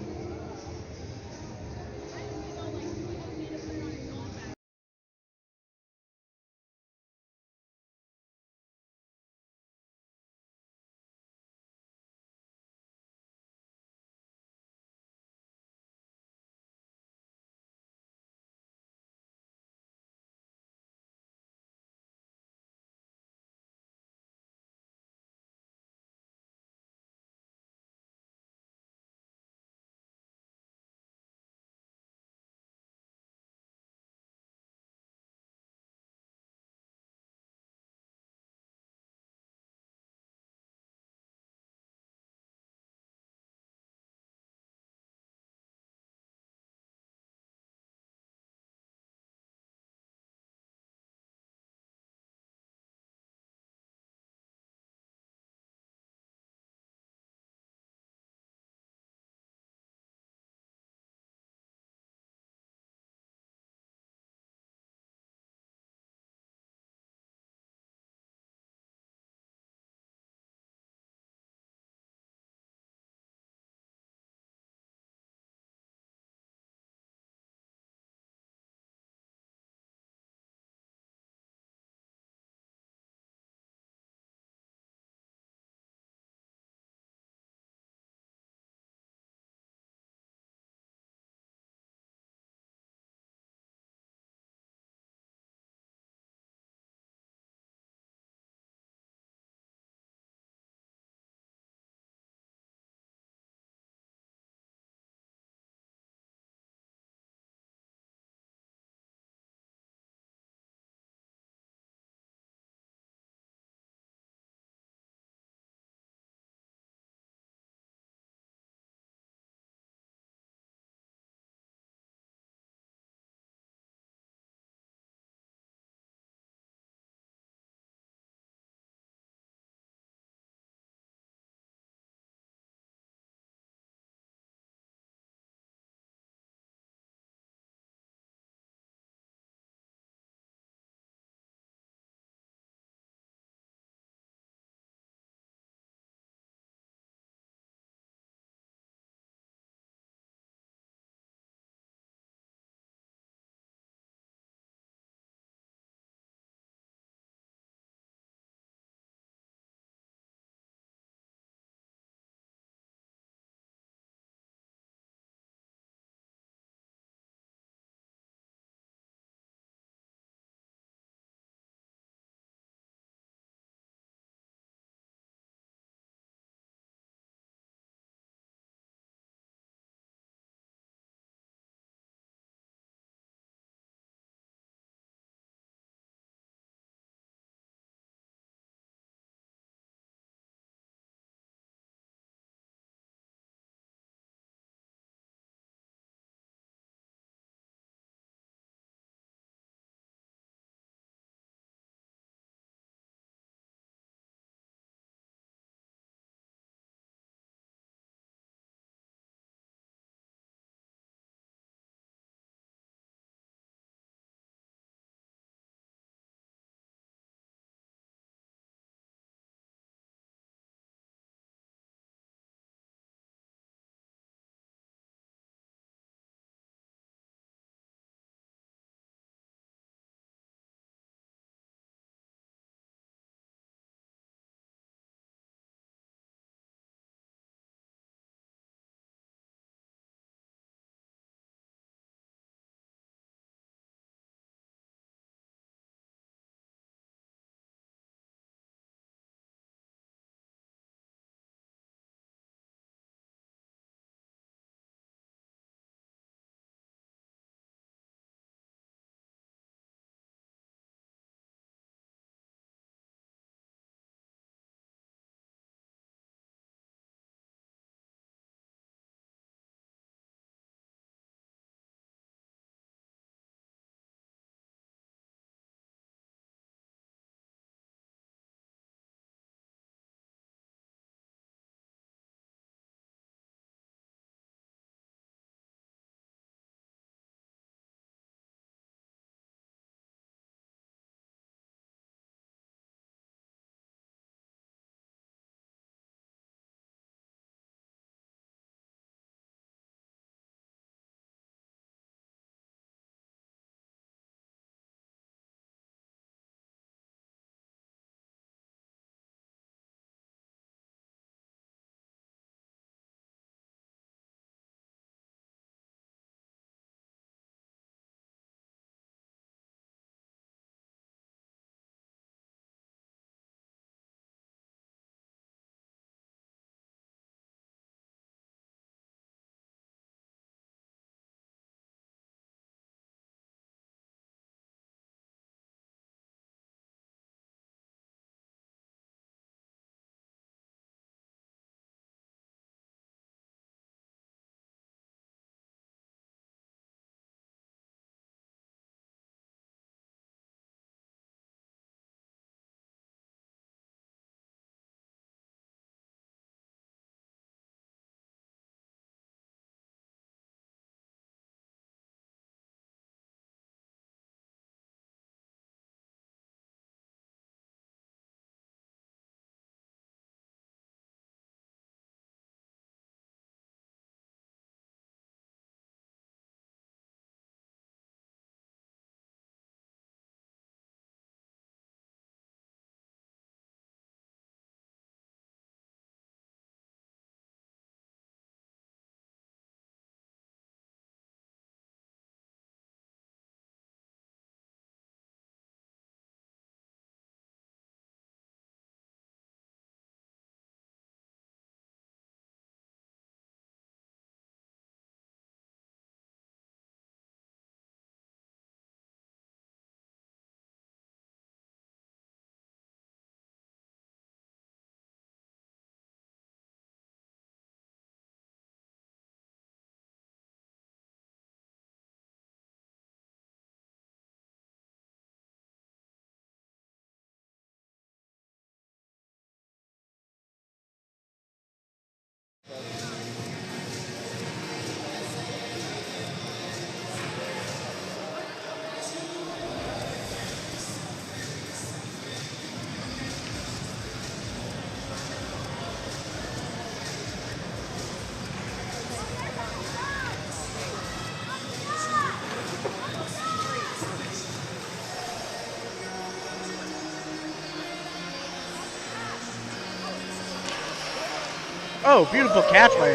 Oh, beautiful catch by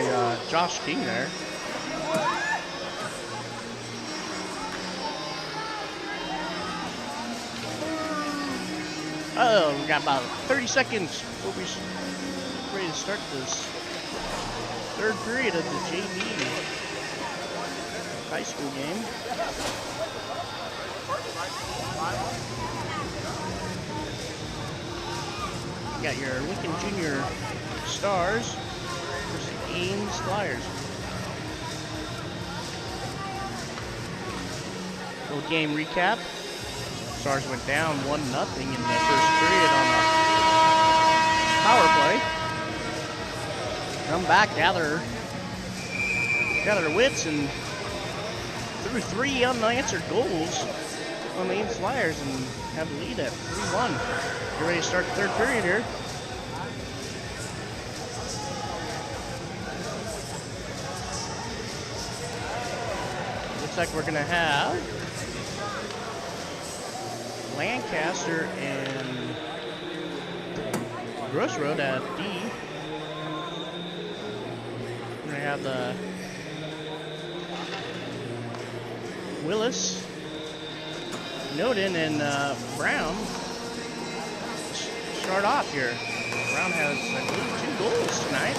Josh King there. Oh, we got about 30 seconds before we're ready to start this third period of the JV high school game. You got your Lincoln Junior Stars versus the Ames Flyers. Little game recap. Stars went down 1-0 in the first period on the power play. Come back, gather wits, and threw 3 unanswered goals on the Ames Flyers and have the lead at 3-1. Get ready to start the third period here. Looks like we're gonna have Lancaster and Gross Road at D. We're gonna have the Willis, Noden, and Brown start off here. Brown has, I believe, 2 goals tonight.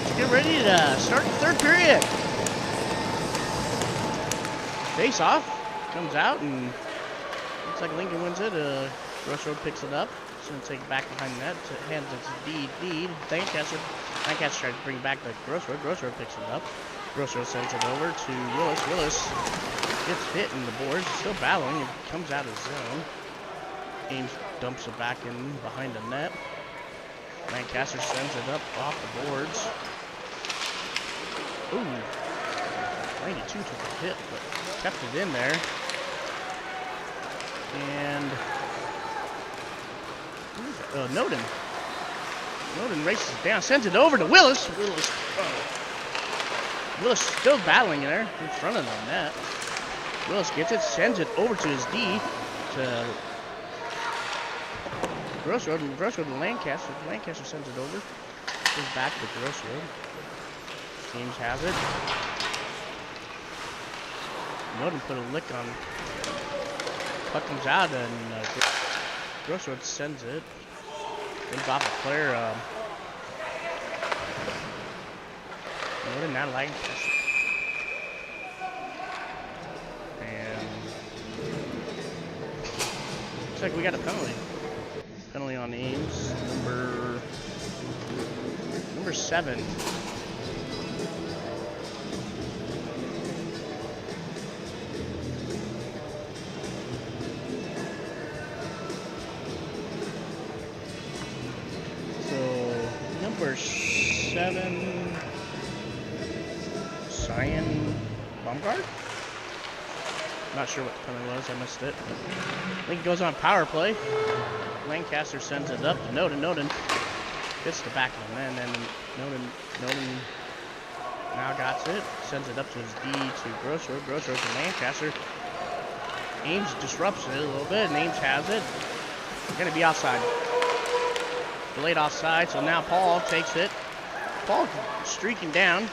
Let's get ready to start the third period. Face off, comes out, and looks like Lincoln wins it. Gross Road picks it up. He's going to take it back behind the net. Hands it to D. Lancaster tries to bring it back to Gross Road. Gross Road picks it up. Gross Road sends it over to Willis. Willis gets hit in the boards. Still battling. It comes out of zone. Ames dumps it back in behind the net. Lancaster sends it up off the boards. Ooh. 92 took a hit, but kept it in there. And Noden races it down, sends it over to Willis. Willis still battling there in front of the net. Willis gets it, sends it over to his D to Gross Road, and Gross Road to Lancaster. Lancaster sends it over. Goes back to Gross Road. Ames has it. Noden put a lick on. Puck comes out, and Gross Road sends it. Comes off a player. Noden, not Lancaster. And looks like we got a penalty. Penalty on Ames, number 7. Number 7, Cyan Baumgart? Not sure what the penalty was, I missed it. I think it goes on power play. Lancaster sends it up to Noden. Noden gets the back of the man, and Noden now got it. Sends it up to his D to Gross Road. Gross Road to Lancaster. Ames disrupts it a little bit, and Ames has it. Gonna be offside. Delayed offside, so now Paul takes it. Paul streaking down.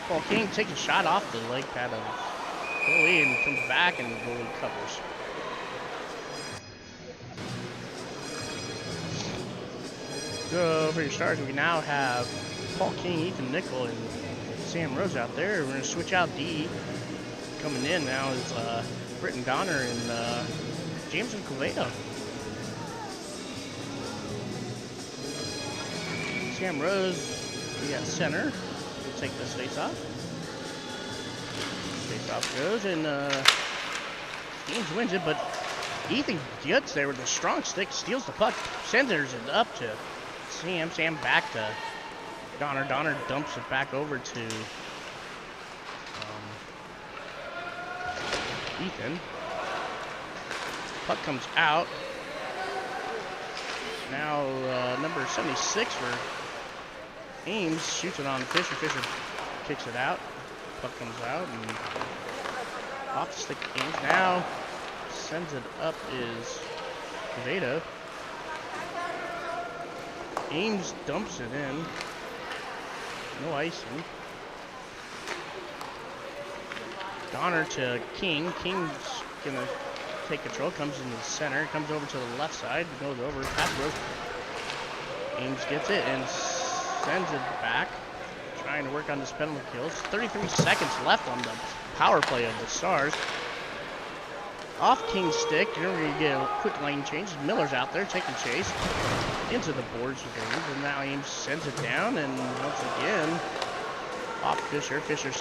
Paul King takes a shot off the leg pad of goalie and comes back, and the goalie covers. So for your stars, we now have Paul King, Ethan Nickel, and Sam Rose out there. We're going to switch out D. Coming in now is Britton Donner and Jameson Covedo. Sam Rose, we got center. We'll take this face off. Face off goes, and Ames wins it, but Ethan gets there with a strong stick, steals the puck, sends it up to Sam. Sam back to Donner. Donner dumps it back over to Ethan. Puck comes out. Now number 76 for Ames shoots it on Fisher. Fisher kicks it out. Puck comes out and off the stick Ames. Now sends it up is Veda. Ames dumps it in. No icing. Donner to King. King's gonna take control. Comes into the center. Comes over to the left side. Goes over. Pass goes. Ames gets it and sends it back. Trying to work on this penalty kills. 33 seconds left on the power play of the Stars. Off King's stick. You're going to get a quick lane change. Miller's out there taking chase. Into the boards with Ames. And now Ames sends it down. And once again, off Fisher. Fisher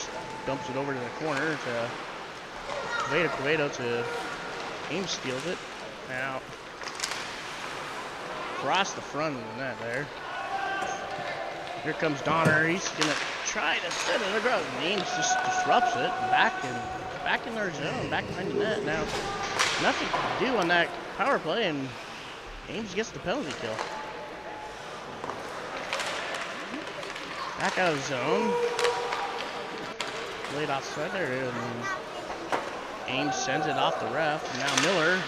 dumps it over to the corner to Quevedo to Ames steals it. Now, across the front of the net there. Here comes Donner. He's going to try to set it across. Ames just disrupts it. Back in their zone. Back behind the net. Now, nothing to do on that power play, and Ames gets the penalty kill. Back out of zone. Laid offside there, and Ames sends it off the ref. Now Miller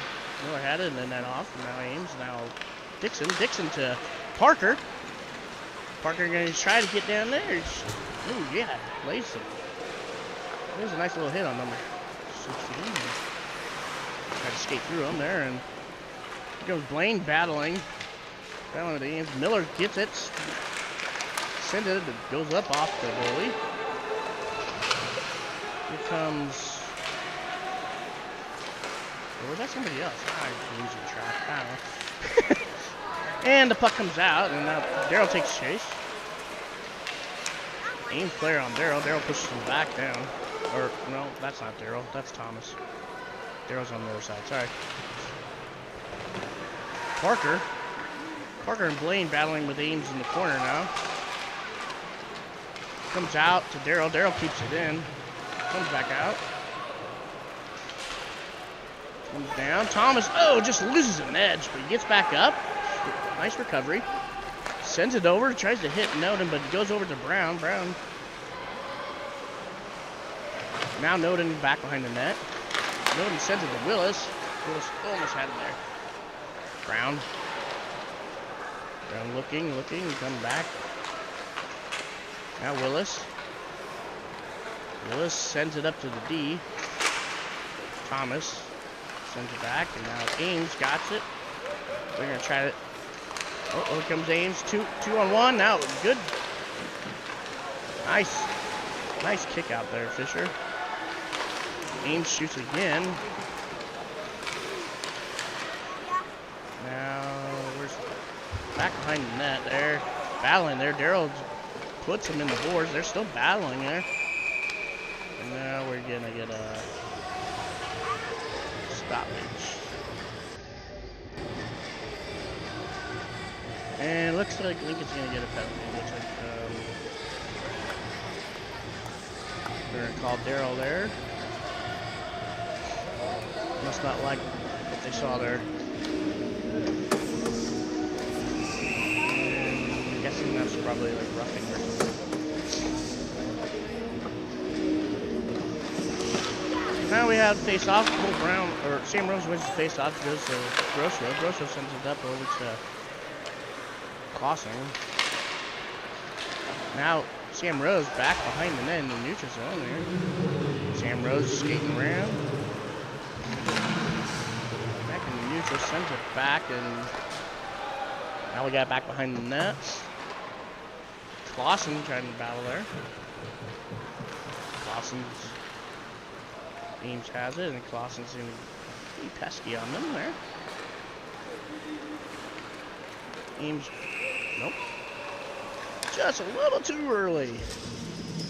had it, and then off. And now Ames. Now Dixon to Parker. Parker gonna try to get down there. Ooh, yeah, lays it. There's a nice little hit on number 16. Try to skate through him there, and here comes Blaine battling with Ames. Miller gets it. Sends it. It goes up off the goalie. Here comes. Or was that somebody else? I'm losing track. I don't know. And the puck comes out, and now Darryl takes chase. Ames player on Darryl. Darryl pushes him back down. Or, no, that's not Darryl. That's Thomas. Darryl's on the other side. Sorry. Parker and Blaine battling with Ames in the corner now. Comes out to Darryl. Darryl keeps it in. Comes back out. Comes down. Thomas, just loses an edge, but he gets back up. Nice recovery. Sends it over. Tries to hit Noden, but it goes over to Brown. Brown. Now Noden back behind the net. Noden sends it to Willis. Willis almost had it there. Brown. Brown looking, coming back. Now Willis. Willis sends it up to the D. Thomas sends it back, and now Ames got it. They're gonna try it. Oh, here comes Ames. Two on one. Now good. Nice kick out there, Fisher. Ames shoots again. Now where's back behind the net there? Battling there. Darryl puts him in the boards. They're still battling there. And now we're gonna get a stoppage. And looks like Lincoln's gonna get a penalty. Looks like they're gonna call Darryl there. Must not like what they saw there. And I'm guessing that's probably like roughing or something. Now we have face off. Cole Brown or Sam Rose wins the face off. Goes to Grosso. Grosso sends it up over to Clausen. Now Sam Rose back behind the net in the neutral zone there. Sam Rose skating around. Back in the neutral, sends it back, and now we got back behind the net. Clausen trying to battle there. Clausen's Ames has it, and Clausen's gonna be pesky on them there. Ames, nope. Just a little too early.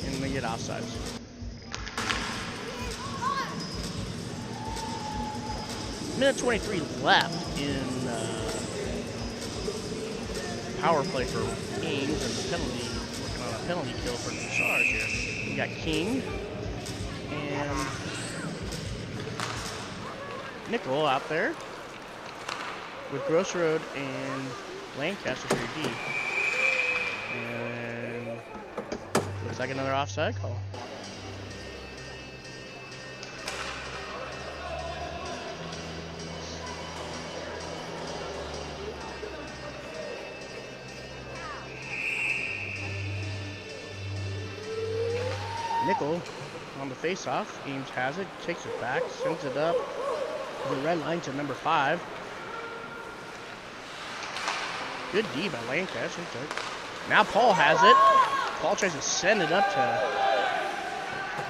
And they get offsides. Minute 23 left in power play for Ames, and the penalty, working on a penalty kill for the Stars here. We got King and Nickel out there with Gross Road and Lancaster for your D. And looks like another offside call. Nickel on the face-off. Ames has it, takes it back, sends it up the red line to number 5. Good D by Lancaster. Now Paul has it. Paul tries to send it up to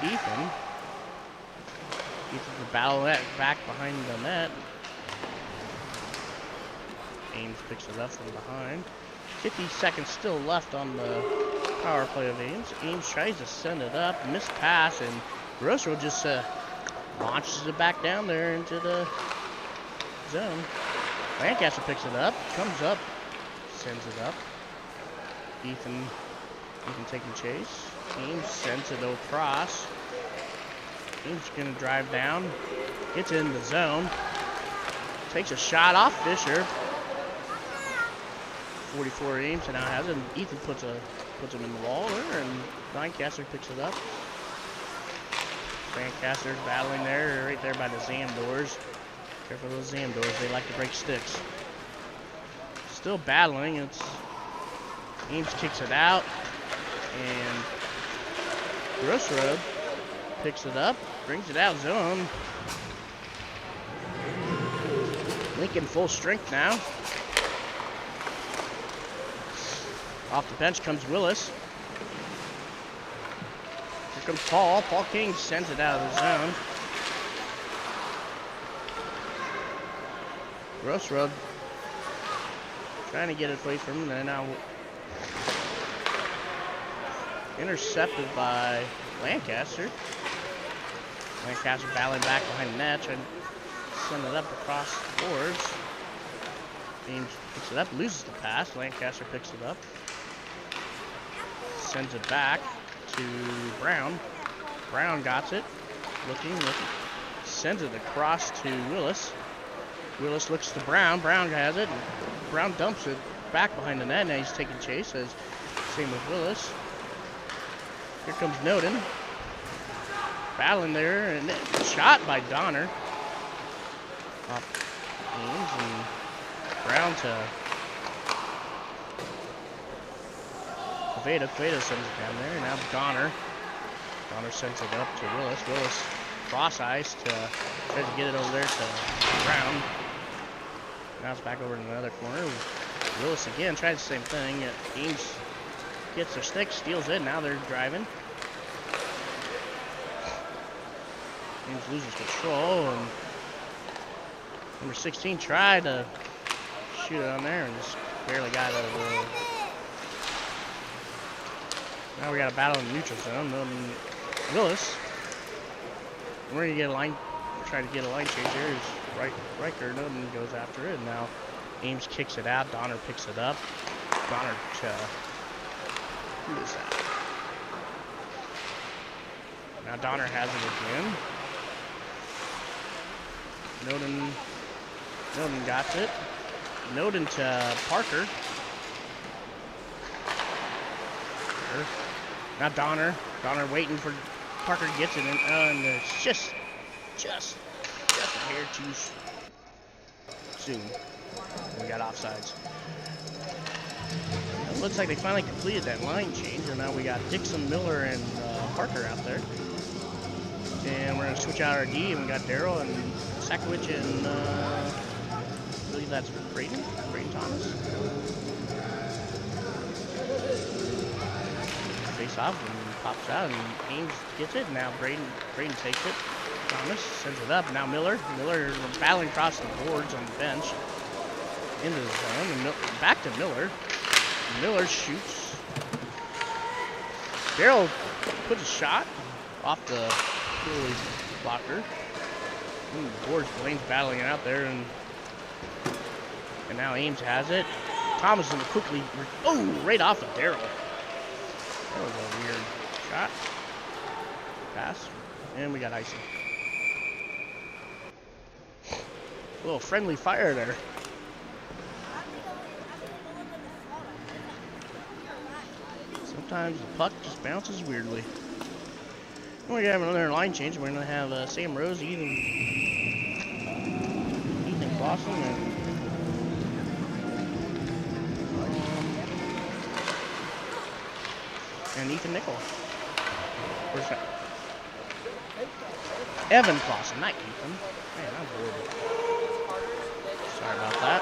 Ethan. Ethan to battle that back behind the net. Ames picks it up from behind. 50 seconds still left on the power play of Ames. Ames tries to send it up, missed pass, and Grosso just launches it back down there into the zone. Lancaster picks it up, comes up, sends it up. Ethan taking chase. Ames sends it across. Ames gonna drive down, gets in the zone, takes a shot off Fisher. 44 Ames, and now has it. Ethan puts him in the wall there, and Lancaster picks it up. Lancaster's battling there, right there by the Zam doors. Careful of those Zam doors, they like to break sticks. Still battling, Ames kicks it out, and Grossroad picks it up, brings it out zone. Lincoln full strength now. Off the bench comes Willis. Here comes Paul. Paul King sends it out of the zone. Grossroad trying to get it away from him. They're now intercepted by Lancaster. Lancaster battling back behind the net, trying to send it up across the boards. Ames picks it up, loses the pass. Lancaster picks it up. Sends it back to Brown. Brown got it. Looking. Sends it across to Willis. Willis looks to Brown. Brown has it. Brown dumps it back behind the net. Now he's taking chase. Same with Willis. Here comes Noden. Battling there. And shot by Donner. Off Ames and Brown to Kveda sends it down there. Now Donner sends it up to Willis. Willis cross ice to try to get it over there to Brown. Now it's back over in another corner. Willis again tries the same thing. Ames gets their stick, steals it. Now they're driving. Ames loses control, and number 16 tried to shoot it on there and just barely got it out of the. Now we got a battle in the neutral zone. Willis. We're gonna get a line, try to get a line change here. Is Riker. Noden goes after it. And now Ames kicks it out. Donner picks it up. Donner to who is that? Now Donner has it again. Noden got it. Noden to Parker. Now Donner waiting for Parker gets it, and it's just a hair too soon. We got offsides. It looks like they finally completed that line change, and now we got Dixon, Miller, and Parker out there. And we're gonna switch out our D, and we got Darryl and Sakowicz and I believe that's Braden Thomas. Face off and pops out, and Ames gets it. Now Braden takes it. Thomas sends it up. Now Miller battling across the boards on the bench into the zone, and back to Miller. Miller shoots. Darryl puts a shot off the goalie blocker. The boards, Blaine's battling it out there, and now Ames has it. Thomas is quickly, right off of Darryl. That was a weird shot. Pass. And we got icing. A little friendly fire there. sometimes the puck just bounces weirdly. We're gonna have another line change. We're gonna have Sam Rose, Ethan Clausen, and Ethan Nickel. Where's that? Evan Clausen, not Ethan. Man, I'm horrible. Sorry about that.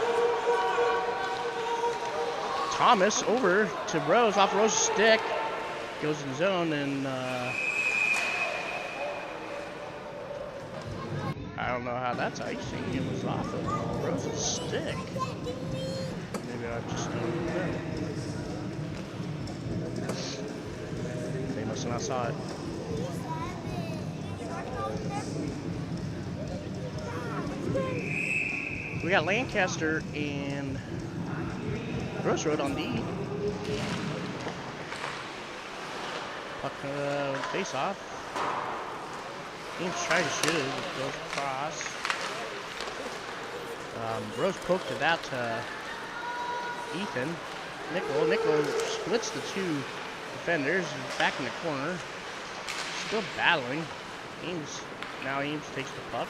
Thomas over to Rose, off Rose's stick. Goes in zone, and I don't know how that's icing. It was off of Rose's stick. Maybe I just don't know. They must have not saw it. We got Lancaster and Gross Road on D. Puck face off. Ames tried to shoot it, it goes across. Rose poked it out to Ethan. Nickel splits the two defenders, back in the corner. Still battling. Ames takes the puck.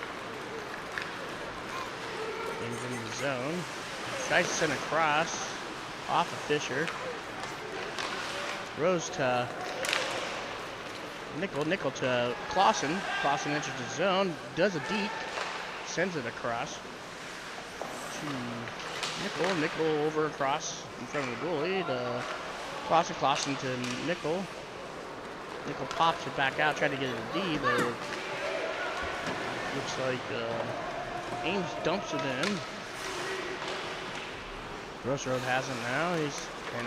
Ames in the zone. Tries to send across. Off of Fisher. Rose to Nickel to Clausen. Clausen enters the zone, does a deke, sends it across to Nickel over across in front of the goalie to Clausen to Nickel. Nickel pops it back out, tried to get it to D, but it looks like Ames dumps it in. Gross Road has it now.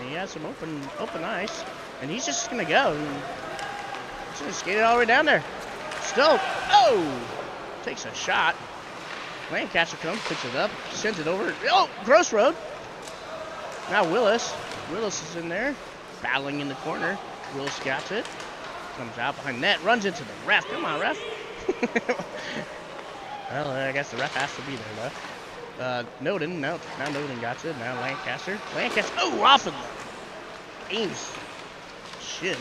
He has some open ice, and he's just gonna go. He's gonna skate it all the way down there. Still, takes a shot. Lancaster comes, picks it up, sends it over. Oh, Gross Road. Now Willis is in there, battling in the corner. Willis got it, comes out behind net, runs into the ref. Come on, ref. Well, I guess the ref has to be there, though. Noden, now Noden got it. Now Lancaster, off of Ames shin.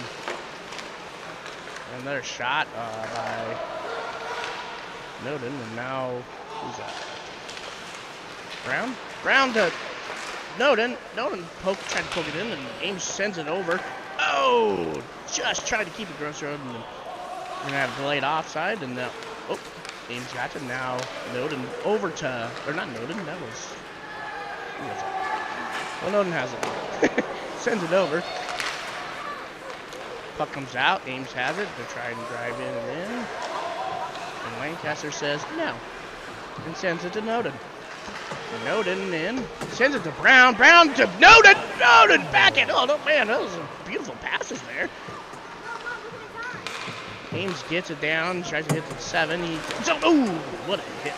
Another shot by Noden, and now who's that? Brown to Noden. Noden tried to poke it in, and Ames sends it over. Oh, just tried to keep it Gross Road, and we're gonna have delayed offside, and Ames got it. Now Noden over to, or not Noden, who was that? Well, Noden has it. Sends it over. Puck comes out. Ames has it. They're trying to drive in and in. And Lancaster says no. And sends it to Noden. Noden in. Sends it to Brown. Brown to Noden. Noden back it. Oh, no, man. Those are beautiful passes there. Ames gets it down, tries to hit the 7. What a hit.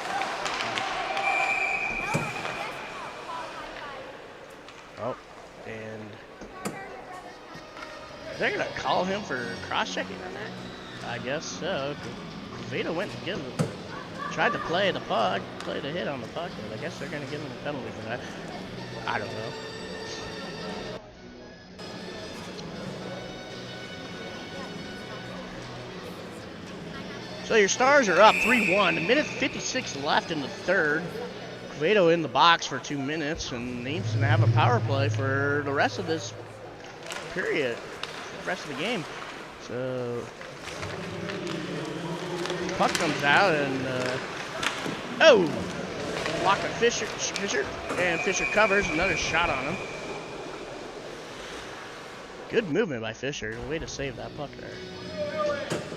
Oh, and they're going to call him for cross-checking on that? I guess so. Veda went and tried to play the puck, play the hit on the puck, but I guess they're going to give him a penalty for that. I don't know. So your Stars are up 3-1. A minute 56 left in the third. Cueto in the box for 2 minutes, and Ames going to have a power play for the rest of this period, the rest of the game. So puck comes out, and block by Fisher, and Fisher covers. Another shot on him. Good movement by Fisher. Way to save that puck there.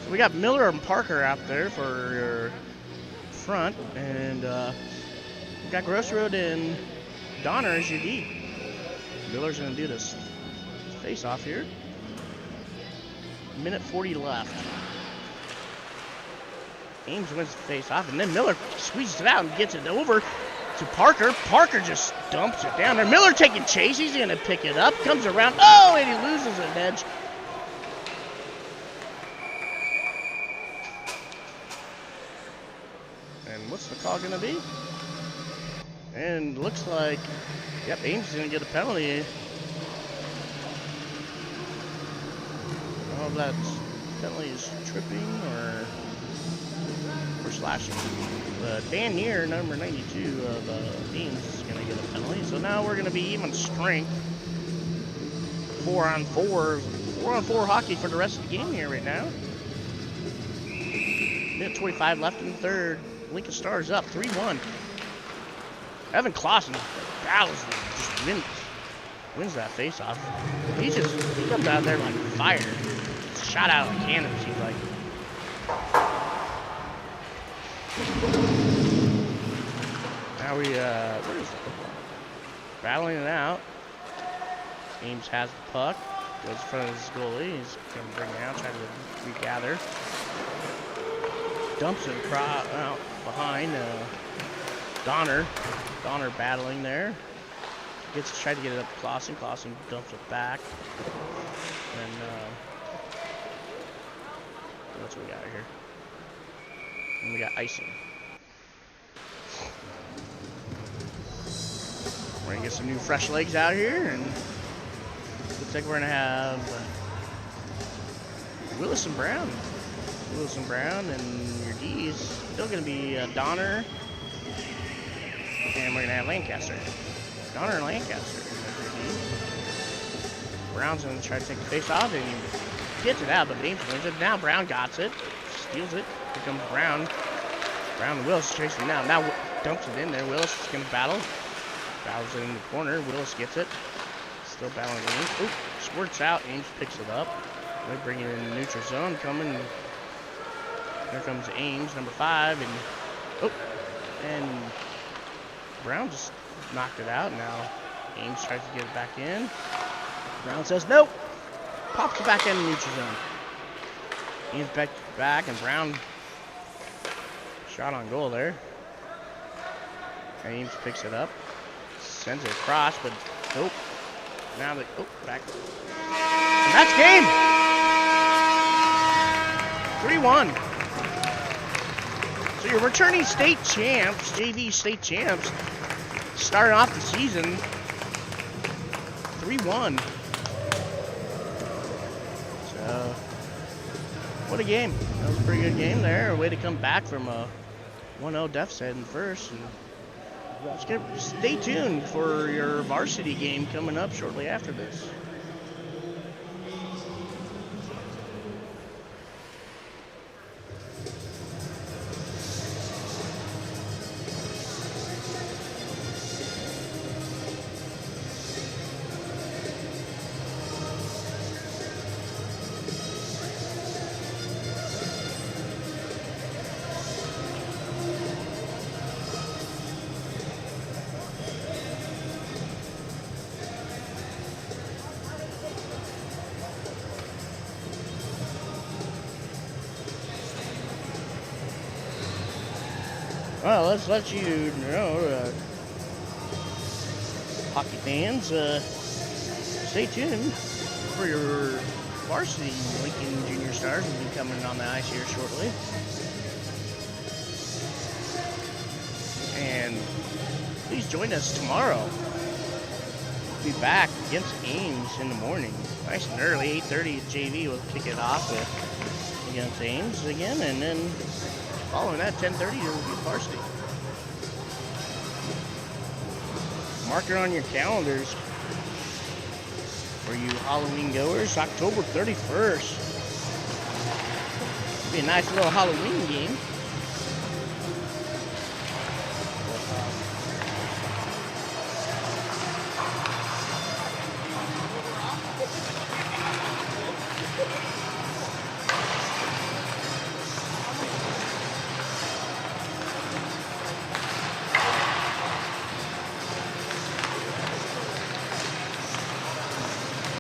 So we got Miller and Parker out there for your front, and we got Gross Road and Donner as your D. Miller's going to do this face-off here. Minute 40 left. Ames wins the face-off, and then Miller squeezes it out and gets it over to Parker. Parker just dumps it down there. Miller taking chase. He's going to pick it up. Comes around. Oh, and he loses an edge. And what's the call going to be? And looks like, yep, Ames is going to get a penalty. that's penalty is tripping or slashing. Dan Neer, number 92 of Ames, is going to get a penalty. So now we're going to be even strength. 4-on-4. 4-on-4 hockey for the rest of the game here right now. Minute 25 left in the third. Lincoln Stars up 3-1. Evan Clausen battles, just wins that face-off. He comes out there like fire. Shot out like cannon, it seems like. Now we, where is the football? Battling it out. Ames has the puck. Goes in front of his goalie. He's going to bring it out, try to regather. Dumps it across, out behind Donner. Donner battling there. Tried to get it up to Clausen. Clausen dumps it back. And that's what we got here. And we got icing. We're gonna get some new fresh legs out here, and looks like we're gonna have Willis and Brown. Willis and Brown, and your D's still gonna be Donner, and we're gonna have Lancaster. Donner and Lancaster. Brown's gonna try to take the face off, and he gets it out, but Ames wins it. Now Brown got it, steals it. Here comes Brown. Brown and Willis chasing now. Now dumps it in there. Willis is gonna battle. Battles it in the corner. Willis gets it. Still battling Ames. Oop, squirts out. Ames picks it up. They bring it in the neutral zone. Coming. Here comes Ames, number 5, and and Brown just knocked it out. Now Ames tries to get it back in. Brown says nope. Pops it back in the neutral zone. Ames back, and Brown shot on goal there. Ames picks it up, sends it across, but nope. Now they back. And that's game. 3-1. So your returning state champs, JV state champs, starting off the season 3-1. So, what a game. That was a pretty good game there. A way to come back from a 1-0 deficit in the first. And stay tuned for your varsity game coming up shortly after this. Well, let's let you know, hockey fans, stay tuned for your varsity. Lincoln Junior Stars will be coming on the ice here shortly. And please join us tomorrow. We'll be back against Ames in the morning. Nice and early, 8:30 JV will kick it off against Ames again, and then following that, 10:30, it will be varsity. Mark it on your calendars for you Halloween goers. October 31st. It'll be a nice little Halloween game.